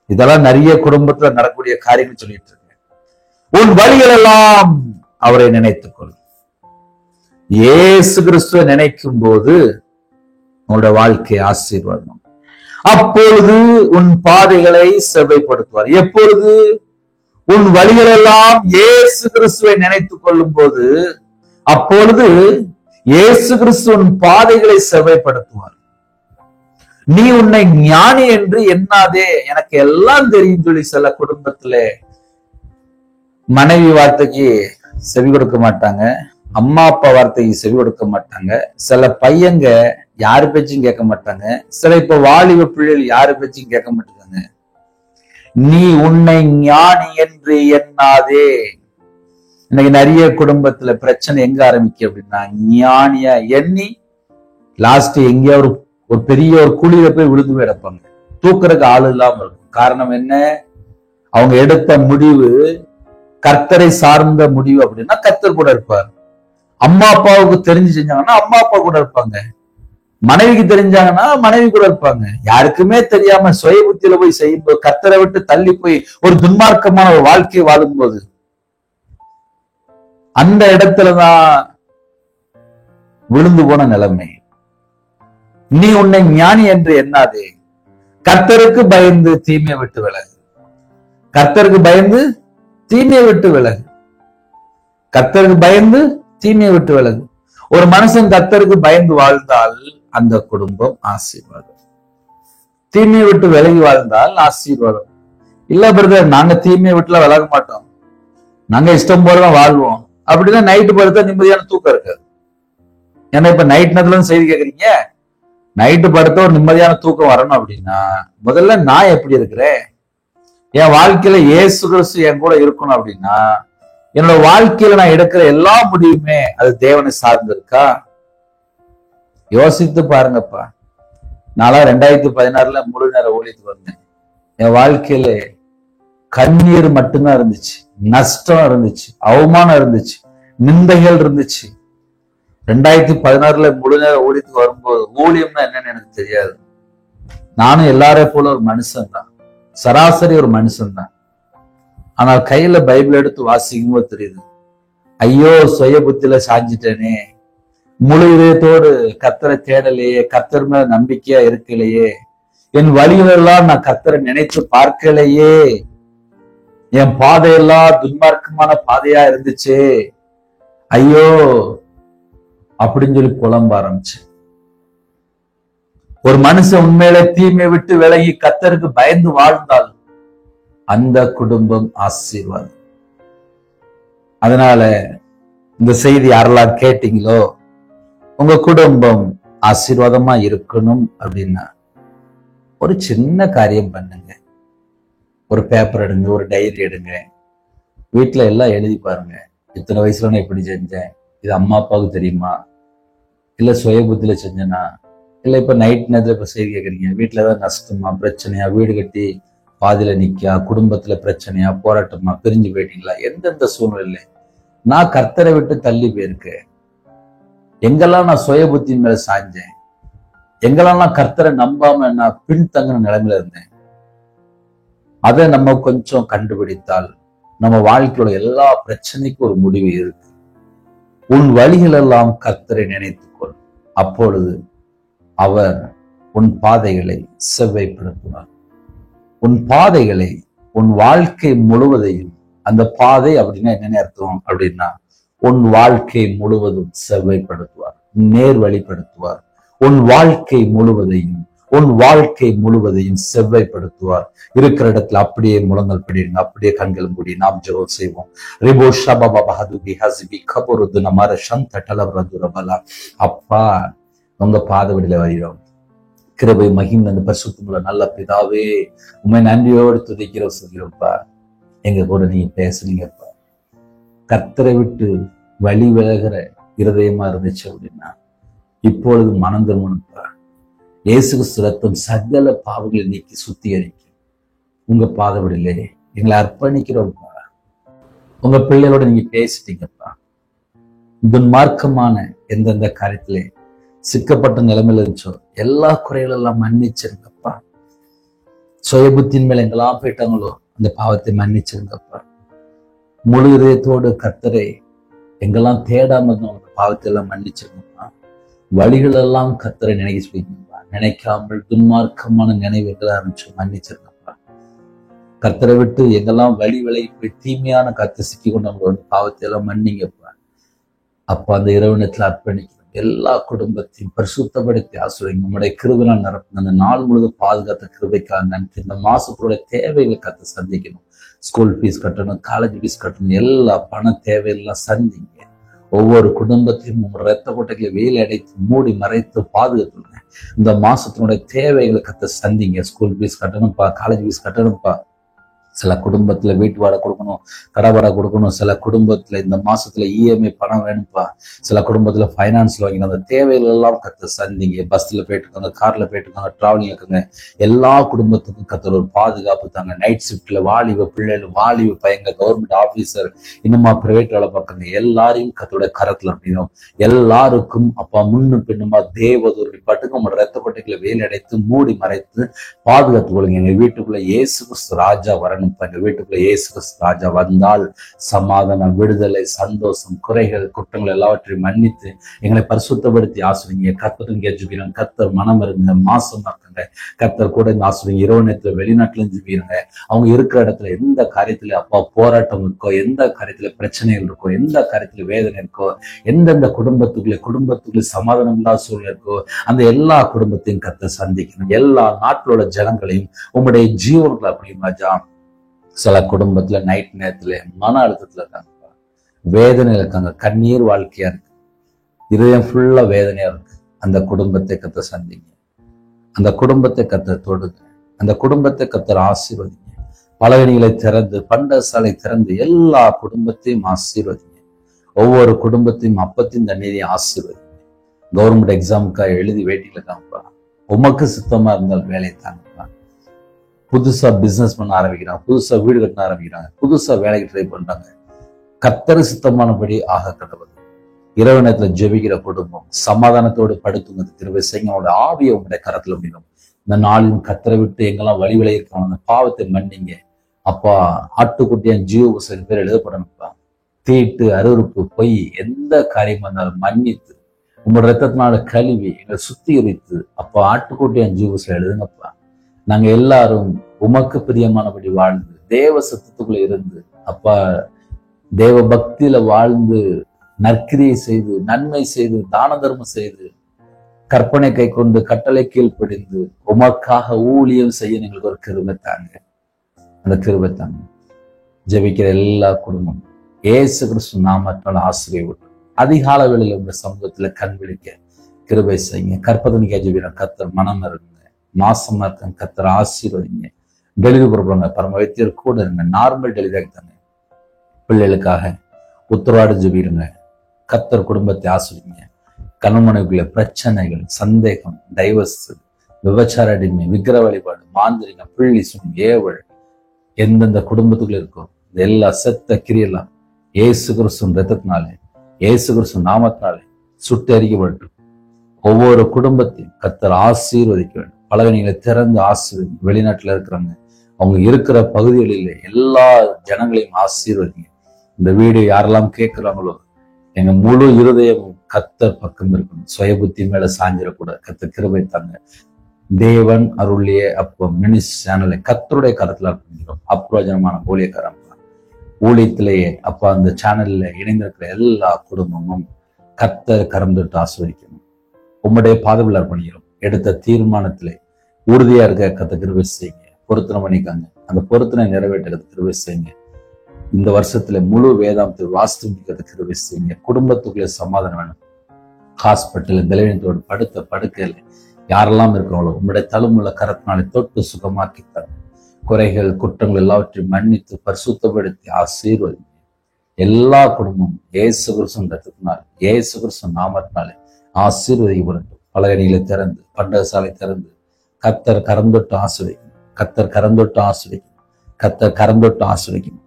இதெல்லாம் நிறைய குடும்பத்துல நடக்கக்கூடிய காரியங்கள் சொல்லிட்டு இருக்கேன். உன் வழிகள் எல்லாம் அவரை நினைத்துக்கொள். இயேசு கிறிஸ்துவை நினைக்கும் போது உன்னோட வாழ்க்கை ஆசீர்வாதம். அப்பொழுது உன் பாதைகளை செவ்வைப்படுத்துவார். எப்பொழுது? உன் வழிகள் எல்லாம் இயேசு கிறிஸ்துவை நினைத்துக் கொள்ளும் போது, அப்பொழுது இயேசு கிறிஸ்து உன் பாதைகளை செவ்வைப்படுத்துவார். நீ உன்னை ஞானி என்று எண்ணாதே, எனக்கு எல்லாம் தெரியும் சொல்லி சில குடும்பத்துல மனைவி வார்த்தைக்கு செவி கொடுக்க மாட்டாங்க, அம்மா அப்பா வார்த்தைக்கு செவி கொடுக்க மாட்டாங்க. சில பையங்க யாரு பேச்சும் கேட்க மாட்டாங்க. சில இப்ப வாலிப பிள்ளைகள் யாரு பேச்சும் கேட்க மாட்டாங்க. நீ உன்னை ஞானி என்று எண்ணாதே. இன்னைக்கு நிறைய குடும்பத்துல பிரச்சனை எங்க ஆரம்பிக்கு அப்படின்னா, ஞானியா எண்ணி லாஸ்ட் எங்கேயா ஒரு பெரிய ஒரு குழியில போய் விழுந்து கிடப்பாங்க. தூக்குறதுக்கு ஆள் இல்லாம இருக்கும். காரணம் என்ன? அவங்க எடுத்த முடிவு கர்த்தரை சார்ந்த முடிவு அப்படின்னா கர்த்தர் கூட இருப்பார். அம்மா அப்பாவுக்கு தெரிஞ்சு செஞ்சாங்கன்னா அம்மா அப்பா கூட இருப்பாங்க. மனைவிக்கு தெரிஞ்சாங்கன்னா மனைவி கூட இருப்பாங்க. யாருக்குமே தெரியாம சுய புத்தியில போய் செய்யும்போது, கர்த்தரை விட்டு தள்ளி போய் ஒரு துன்மார்க்கமான ஒரு வாழ்க்கையை வாழும்போது, அந்த இடத்துலதான் விழுந்து போன நிலைமை. நீ உன்னை ஞானி என்று எண்ணாதே. கர்த்தருக்கு பயந்து தீமையை விட்டு விலகு. கர்த்தருக்கு பயந்து தீமையை விட்டு விலகு. கர்த்தருக்கு பயந்து தீமையை விட்டு விலகு. ஒரு மனுஷன் கர்த்தருக்கு பயந்து வாழ்ந்தால் அந்த குடும்பம் ஆசீர்வாதம். தீமையை விட்டு விலகி வாழ்ந்தால் ஆசீர்வாதம். இல்ல பிரதர், நாங்க தீமையை விட்டுல விலக மாட்டோம், நாங்க இஷ்டம் போலதான் வாழ்வோம் அப்படின்னா நைட்டு படுத்தா நிம்மதியான தூக்கம் இருக்காது. ஏன்னா இப்ப நைட் நேரத்துல செய்தி கேக்குறீங்க. நைட்டு படுத்த ஒரு நிம்மதியான தூக்கம் வரணும் அப்படின்னா முதல்ல நான் எப்படி இருக்கிறேன், என் வாழ்க்கையில இயேசு கிறிஸ்து என் கூட இருக்கணும் அப்படின்னா என்னோட வாழ்க்கையில நான் எடுக்கிற எல்லா முடிவுமே அது தேவனை சார்ந்து இருக்கா? யோசித்து பாருங்கப்பா. நாளா 2016 முழு நேர ஊழியத்துக்கு வந்தேன். என் வாழ்க்கையில கண்ணீர் மட்டும்தான் இருந்துச்சு, நஷ்டம் இருந்துச்சு, அவமானம் இருந்துச்சு, நிந்தைகள் இருந்துச்சு. 2016 முழு நேர ஊழியத்துக்கு வரும்போது ஊழியம்னா என்னன்னு எனக்கு தெரியாது. நானும் எல்லாரையும் போல ஒரு மனுஷன் தான், சராசரி ஒரு மனுஷன் தான். ஆனால் கையில பைபிள் எடுத்து வாசிக்கும் போது தெரியுது, ஐயோ சுய புத்தியில சாஞ்சிட்டேனே, முழு இதயத்தோடு கர்த்தரை தேடலையே, கர்த்தர் மேல நம்பிக்கையா இருக்கலையே, என் வழிகளெல்லாம் நான் கர்த்தரை நினைச்சு பார்க்கலையே, என் பாதையெல்லாம் துன்மார்க்கமான பாதையா இருந்துச்சு, ஐயோ அப்படின்னு சொல்லி புலம்ப ஆரம்பிச்சு. ஒரு மனுஷன் உண்மையில தீமையை விட்டு விலகி கர்த்தருக்கு பயந்து வாழ்ந்தால் அந்த குடும்பம் ஆசீர்வாதம். அதனால இந்த செய்தி யாரெல்லாம் கேட்டீங்களோ, உங்க குடும்பம் ஆசீர்வாதமா இருக்கணும் அப்படின்னா ஒரு சின்ன காரியம் பண்ணுங்க. ஒரு பேப்பர் எடுங்க, ஒரு டைரி எடுங்க, வீட்டுல எல்லாம் எழுதி பாருங்க. இத்தனை வயசுல நான் எப்படி செஞ்சேன், இது அம்மா அப்பாவுக்கு தெரியுமா, இல்ல சுய புத்தியில செஞ்சேனா, இல்ல இப்ப நைட் நேரத்துல இப்ப செய்தி கேட்கறீங்க, வீட்டுல ஏதாவது நஷ்டமா, பிரச்சனையா, வீடு கட்டி பாதியில நிக்கா, குடும்பத்துல பிரச்சனையா, போராட்டமா, பிரிஞ்சு போயிட்டீங்களா, எந்தெந்த சூழ்நிலை நான் கர்த்தரை விட்டு தள்ளி போயிருக்கேன், எங்கெல்லாம் நான் சுய புத்தியின் மேல சாஞ்சேன், எங்கெல்லாம் நான் கர்த்தரை நம்பாம நான் பின்தங்கின நிலைமையில இருந்தேன், அதை நம்ம கொஞ்சம் கண்டுபிடித்தால் நம்ம வாழ்க்கையோட எல்லா பிரச்சனைக்கும் ஒரு முடிவு இருக்கு. உன் வழிகள் எல்லாம் கர்த்தரை நினைத்துக்கொள், அப்பொழுது அவர் உன் பாதைகளை செவ்வைப்படுத்துவார். உன் பாதைகளை, உன் வாழ்க்கை முழுவதையும், அந்த பாதை அப்படின்னா என்னென்ன அர்த்தம் அப்படின்னா உன் வாழ்க்கை முழுவதும் செவ்வைப்படுத்துவார், நேர் வழிப்படுத்துவார். உன் வாழ்க்கை முழுவதையும், உன் வாழ்க்கை முழுவதையும் செவ்வைப்படுத்துவார். இருக்கிற இடத்துல அப்படியே முழங்கல் படிடுங்க, அப்படியே கண்கள் மூடி நாம் ஜெபம் செய்வோம். ரிபோ ஷபப பஹதுபி ஹஸ்பி கபருது நமர ஷந்த டலவரது ரபலா. அப்பா, உங்க பாதவடியில வருகிறோம். கிருபை மகிமை அந்த பரிசுத்தமுள்ள நல்ல பிதாவே, உண்மை நன்றியோடு துதிக்கிற சொல்கிறோம்ப்பா. எங்க கூட நீங்க பேசுனீங்கப்பா. கர்த்தரை விட்டு வழி விலகிற இருதயமா இருந்துச்சு அப்படின்னா இப்பொழுது மனம் திரும்பணும்ப்பா. இயேசு கிறிஸ்து ரத்தம் சகல பாவங்களை நீக்கி சுத்திகரிக்கும். உங்க பாதவடியிலே எங்களை அர்ப்பணிக்கிறோம்ப்பா. உங்க பிள்ளைகளோட நீங்க பேசிட்டீங்கப்பா. துன்மார்க்கமான எந்தெந்த காரியத்திலே சிக்கப்பட்ட நிலைமையில இருந்துச்சோ எல்லா குறைகளெல்லாம் மன்னிச்சிருங்கப்பா. சுய புத்தியின் மேல எங்கெல்லாம் போயிட்டாங்களோ அந்த பாவத்தை மன்னிச்சிருங்கப்பா. முழு இதயத்தோடு கர்த்தரை எங்கெல்லாம் தேடாம இருந்தவங்க பாவத்தை எல்லாம் மன்னிச்சிருங்கப்பா. வழிகள் எல்லாம் கர்த்தரை நினைப்பா. நினைக்காமல் துன்மார்க்கமான நினைவுகளா இருந்துச்சு, மன்னிச்சிருங்கப்பா. கர்த்தரை விட்டு எங்கெல்லாம் வழி விலகி போய் தீமையான கத்தை சிக்கி கொண்டவங்களோட பாவத்தை எல்லாம் மன்னிங்கப்பா. அப்ப அந்த இரவினத்துல அர்ப்பணிக்கிறோம். எல்லா குடும்பத்தையும் பரிசுத்தப்படுத்தி ஆசிரியங்க. நம்முடைய கிருபையால் நிரப்புங்க. அந்த நாள் முழுவதும் பாதுகாத்த கிருபைக்காக நன்றி. இந்த மாசத்தோட தேவைகளை கத்து சந்திக்கணும். ஸ்கூல் ஃபீஸ் கட்டணும், காலேஜ் ஃபீஸ் கட்டணும், எல்லா பண தேவையெல்லாம் சந்திங்க. ஒவ்வொரு குடும்பத்தையும் உங்க ரத்த கொட்டைகளை வேலை அடைத்து மூடி மறைத்து பாதுகாத்துங்க. இந்த மாசத்தினுடைய தேவைகளை கத்த சந்திங்க. ஸ்கூல் ஃபீஸ் கட்டணும்ப்பா, காலேஜ் ஃபீஸ் கட்டணும்ப்பா. சில குடும்பத்துல வீட்டு வாடகை கொடுக்கணும், கடை வாடகை கொடுக்கணும். சில குடும்பத்துல இந்த மாசத்துல இஎம்ஐ பணம் வேணும்ப்பா. சில குடும்பத்துல ஃபைனான்ஸ்ல வாங்கின அந்த தேவைகள் எல்லாம் கத்த சந்திங்க. பஸ்ல போயிட்டு இருக்காங்க, கார்ல போயிட்டு இருக்காங்க, டிராவலிங் இருக்காங்க. எல்லா குடும்பத்துக்கும் கத்தர் ஒரு பாதுகாப்பு தாங்க. நைட் ஷிப்ட்ல வாலிப பிள்ளைகள், வாலிப பையங்க, கவர்மெண்ட் ஆபீசர், இன்னுமா பிரைவேட் வேலை பார்க்கறங்க, எல்லாரையும் கத்தோட கரத்துல அப்படின்னும் எல்லாருக்கும் அப்பா முன்னும் பின்னுமா தேவதூர் பட்டுக்கு உங்களோட ரத்த பட்டைகளை வேலை அடைத்து மூடி மறைத்து பாதுகாத்துக் கொள்ளுங்க. எங்க வீட்டுக்குள்ள இயேசு கிறிஸ்து ராஜா வரணும். எங்க வீட்டுக்குள்ள இயேசு கிறிஸ்து ராஜா வந்தால் சமாதானம், விடுதலை, சந்தோஷம், குறைகள், குற்றங்கள் எல்லாவற்றையும் மன்னித்து எங்களை பரிசுத்தப்படுத்தி ஆசிரியங்க. கர்த்தர் ஜெபிக்கிறோம். கர்த்தர் மனம் இருங்க, மாசம் இருக்குங்க. கர்த்தர் கூட இந்த ஆசிரியங்க. இரவு நேரத்துல வெளிநாட்டுல ஜெபிக்கிறங்க. அவங்க இருக்கிற இடத்துல எந்த காரியத்துல அப்பா போராட்டம் இருக்கோ, எந்த காரியத்துல பிரச்சனைகள் இருக்கோ, எந்த காரியத்துல வேதனை இருக்கோ, எந்தெந்த குடும்பத்துக்குள்ள சமாதானம் இல்லாத சூழ்நிலை இருக்கோ, அந்த எல்லா குடும்பத்தையும் கர்த்தர் சந்திக்கணும். எல்லா நாட்டோட ஜனங்களையும் உங்களுடைய ஜீவன்களை அப்படி ராஜா. சில குடும்பத்துல நைட் நேரத்துல மன அழுத்தத்துல இருக்காங்க, வேதனையில இருக்காங்க, கண்ணீர் வாழ்க்கையா இருக்கு, இதயம் ஃபுல்லா வேதனையா இருக்கு. அந்த குடும்பத்தை கத்த சந்திங்க. அந்த குடும்பத்தை கத்த தொடுங்க. அந்த குடும்பத்தை கத்தர் ஆசீர்வதிங்க. பலகணிகளை திறந்து, பண்டசாலை திறந்து எல்லா குடும்பத்தையும் ஆசீர்வதிங்க. ஒவ்வொரு குடும்பத்தையும் அப்பத்தையும் தண்ணீரையும் ஆசீர்வதிங்க. கவர்மெண்ட் எக்ஸாமுக்காக எழுதி வேட்டியில இருக்காங்கப்பா, உமக்கு சுத்தமா இருந்தால் வேலையை தாங்கப்பா. புதுசா பிசினஸ் பண்ண ஆரம்பிக்கிறாங்க, புதுசா வீடு கட்ட ஆரம்பிக்கிறாங்க, புதுசா வேலைக்கு ட்ரை பண்றாங்க. கர்த்தர் சுத்தமானபடி ஆக கடவுள். இரவு நேரத்துல ஜெபிக்கிற குடும்பம் சமாதானத்தோடு படுத்துங்க. கிருபை செய்யுங்க. அவங்களோட ஆவியை உங்களுடைய கரத்துல முடியும். இந்த நாளிலும் கர்த்தரை விட்டு எங்கெல்லாம் வழி விளையிருக்கோம் அந்த பாவத்தை மன்னிங்க அப்பா. ஆட்டுக்குட்டியான் ஜீவ சில பேர் எழுதப்படணும்ப்பா. தீட்டு, அருவருப்பு, பொய் எந்த காரியம் வந்தாலும் மன்னித்து உங்களோட ரத்தத்தினால கழுவி எங்களை சுத்திகரித்து அப்பா ஆட்டுக்குட்டியான் ஜீவஸ்ல எழுதுங்கப்பா. நாங்க எல்லாரும் உமக்கு பிரியமானபடி வாழ்ந்து தேவ சத்தத்துக்குள்ள இருந்து அப்பா தேவ பக்தியில வாழ்ந்து நற்கிரியை செய்து நன்மை செய்து தான தர்மம் செய்து கற்பனை கை கொண்டு கட்டளை கீழ்ப்படிந்து உமக்காக ஊழியம் செய்ய எங்களுக்கு ஒரு கிருபை தாங்க. அந்த கிருபை தாங்க. ஜெபிக்கிற எல்லா குடும்பம் இயேசு கிறிஸ்து நாமத்தால் ஆசீர்வதிக்கப்படும். அதிகால வேளையில உங்க சமூகத்துல கண் விழிக்க கிருபை செய்யுங்க. கற்பதனிக்கா ஜெபிக்கிற கர்த்தர் மனம் இருங்க. மாசமா இருக்காங்க, கர்த்தர் ஆசீர்வதிங்க. டெலிவரி போடுறாங்க, பரம வைத்தியர் கூட இருங்க. நார்மல் டெலிவரி ஆகிட்டாங்க. பிள்ளைகளுக்காக உத்தரவாடு ஜெபிடுங்க. கர்த்தர் குடும்பத்தை ஆசீர்வதிங்க. கணவனுக்குள்ள பிரச்சனைகள், சந்தேகம், டைவர்ஸ், விபச்சார அடிமை, விக்கிர வழிபாடு, மாந்திரிகம், பிள்ளி சுனி, ஏவல் எந்தெந்த குடும்பத்துக்குள்ள இருக்கோ இந்த எல்லா செத்த கிரியெல்லாம் இயேசு கிறிஸ்துவின் ரத்தத்தினாலே, இயேசு கிறிஸ்துவின் நாமத்தினாலே சுட்டு எரிக்கப்பட்டு ஒவ்வொரு குடும்பத்தையும் கர்த்தர் ஆசீர்வதிக்க வேண்டும். பலகணிகளை திறந்து ஆசீர்வதி. வெளிநாட்டுல இருக்கிறாங்க, அவங்க இருக்கிற பகுதிகளில் எல்லா ஜனங்களையும் ஆசீர்வதிங்க. இந்த வீடியோ யாரெல்லாம் கேட்கிறாங்களோ எங்க முழு இருதயமும் கர்த்தர் பக்கம் இருக்கணும். சுய புத்தி மேல சாஞ்சிடக்கூடாது. கர்த்தர் கிருபை தாங்க. தேவன் அருளிய அப்போ மினிஸ் சேனலை கர்த்தருடைய கருத்துல அர்ப்பணிக்கிறோம். அப்பிரயோஜனமான ஊழியக்காரன் ஊழியத்திலேயே அப்பா அந்த சேனல்ல இணைந்திருக்கிற எல்லா குடும்பமும் கர்த்தர் கரந்துட்டு ஆஸ்வதிக்கணும். உம்முடைய பாதவில் அர்ப்பணிக்கிறோம். எடுத்த தீர்மானத்திலே உறுதியா இருக்க கர்த்தர் கிருபை செய்யுங்க. பொருத்தனை பண்ணிக்காங்க. அந்த பொருத்தனை நிறைவேற்ற கர்த்தர் கிருபை செய்யுங்க. இந்த வருஷத்துல முழு வேதாந்தத்தை வாஸ்து கிருபை செய்யுங்க. குடும்பத்துக்குள்ளே சமாதானம் வேணும். ஹாஸ்பிட்டல் பலவீனத்தோடு படுத்த படுக்கையில யாரெல்லாம் இருக்கிறாங்களோ உங்களுடைய தழுமுள்ள கரத்தினாலே தொட்டு சுகமாக்கித்தாங்க. குறைகள், குற்றங்கள் எல்லாவற்றையும் மன்னித்து பரிசுத்தப்படுத்தி ஆசீர்வதிங்க. எல்லா குடும்பமும் இயேசு கிறிஸ்துவின் ரத்தத்தினால், இயேசு கிறிஸ்துவின் நாமத்தினாலே ஆசீர்வதிக்கப்படட்டும். பலகணிகளை திறந்து, பண்டகசாலை திறந்து கர்த்தர் கரந்தொட்டு ஆசீர்வதிக்கணும். கர்த்தர் கரந்தொட்டு ஆசீர்வதிக்கணும். கர்த்தர் கரந்தொட்டு ஆசீர்வதிக்கணும்.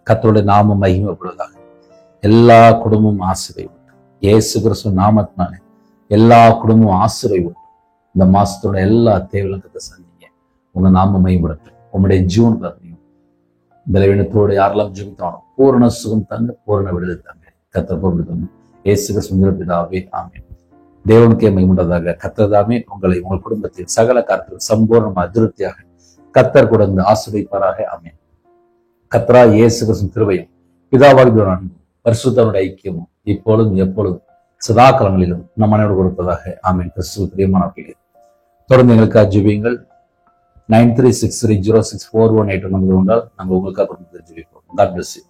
கர்த்தருடைய நாமம் மகிமைப்படுவதாக. எல்லா குடும்பமும் ஆசீர்வதிக்கப்படும். இயேசு கிறிஸ்துவின் நாமத்தினாலே எல்லா குடும்பமும் ஆசீர்வதிக்கப்படும். இந்த மாசத்தோட எல்லா தேவைகளும் கர்த்தர் சந்திங்க. உங்க நாமம் மகிமைப்படட்டும். உங்களுடைய ஜீவன் பார்க்கணும். பலவீனத்தோடு யாரெல்லாம் ஜீவித்தானோ பூரண சுகம் தாங்க, பூரண விடுதலை தாங்க. கர்த்தர் பொருள் இயேசு கிறிஸ்துவின் பிதாவே ஆமென். தேவனுக்கே மகிமையுண்டதாக. கர்த்தர் தாமே உங்களை உங்கள் குடும்பத்தில் சகல காரியத்தில் சம்பூர்ணமாக அதிருப்தியாக கர்த்தர் கூட ஆசீர்வதிப்பாராக. ஆமென். கர்த்தரா இயேசு கிறிஸ்துவின் கிருபையும் பிதாவாகிய அன்பும் பரிசுத்தருடைய ஐக்கியமும் இப்பொழுதும் எப்பொழுதும் சதா காலங்களிலும் நம் அனைவரோடு கொடுப்பதாக. ஆமென். கிறிஸ்துவ பிரியமானவர்களே, தொடர்ந்து எங்களுக்காக ஜெபியுங்கள். 9363064181 நம்பர் உண்டால் நாங்கள் உங்களுக்காக ஜெபிப்போம். God bless you.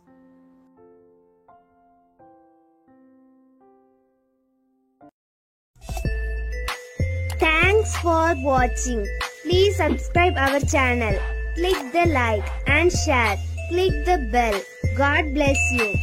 Thanks for watching. Please subscribe our channel. Click the like and share. Click the bell. God bless you.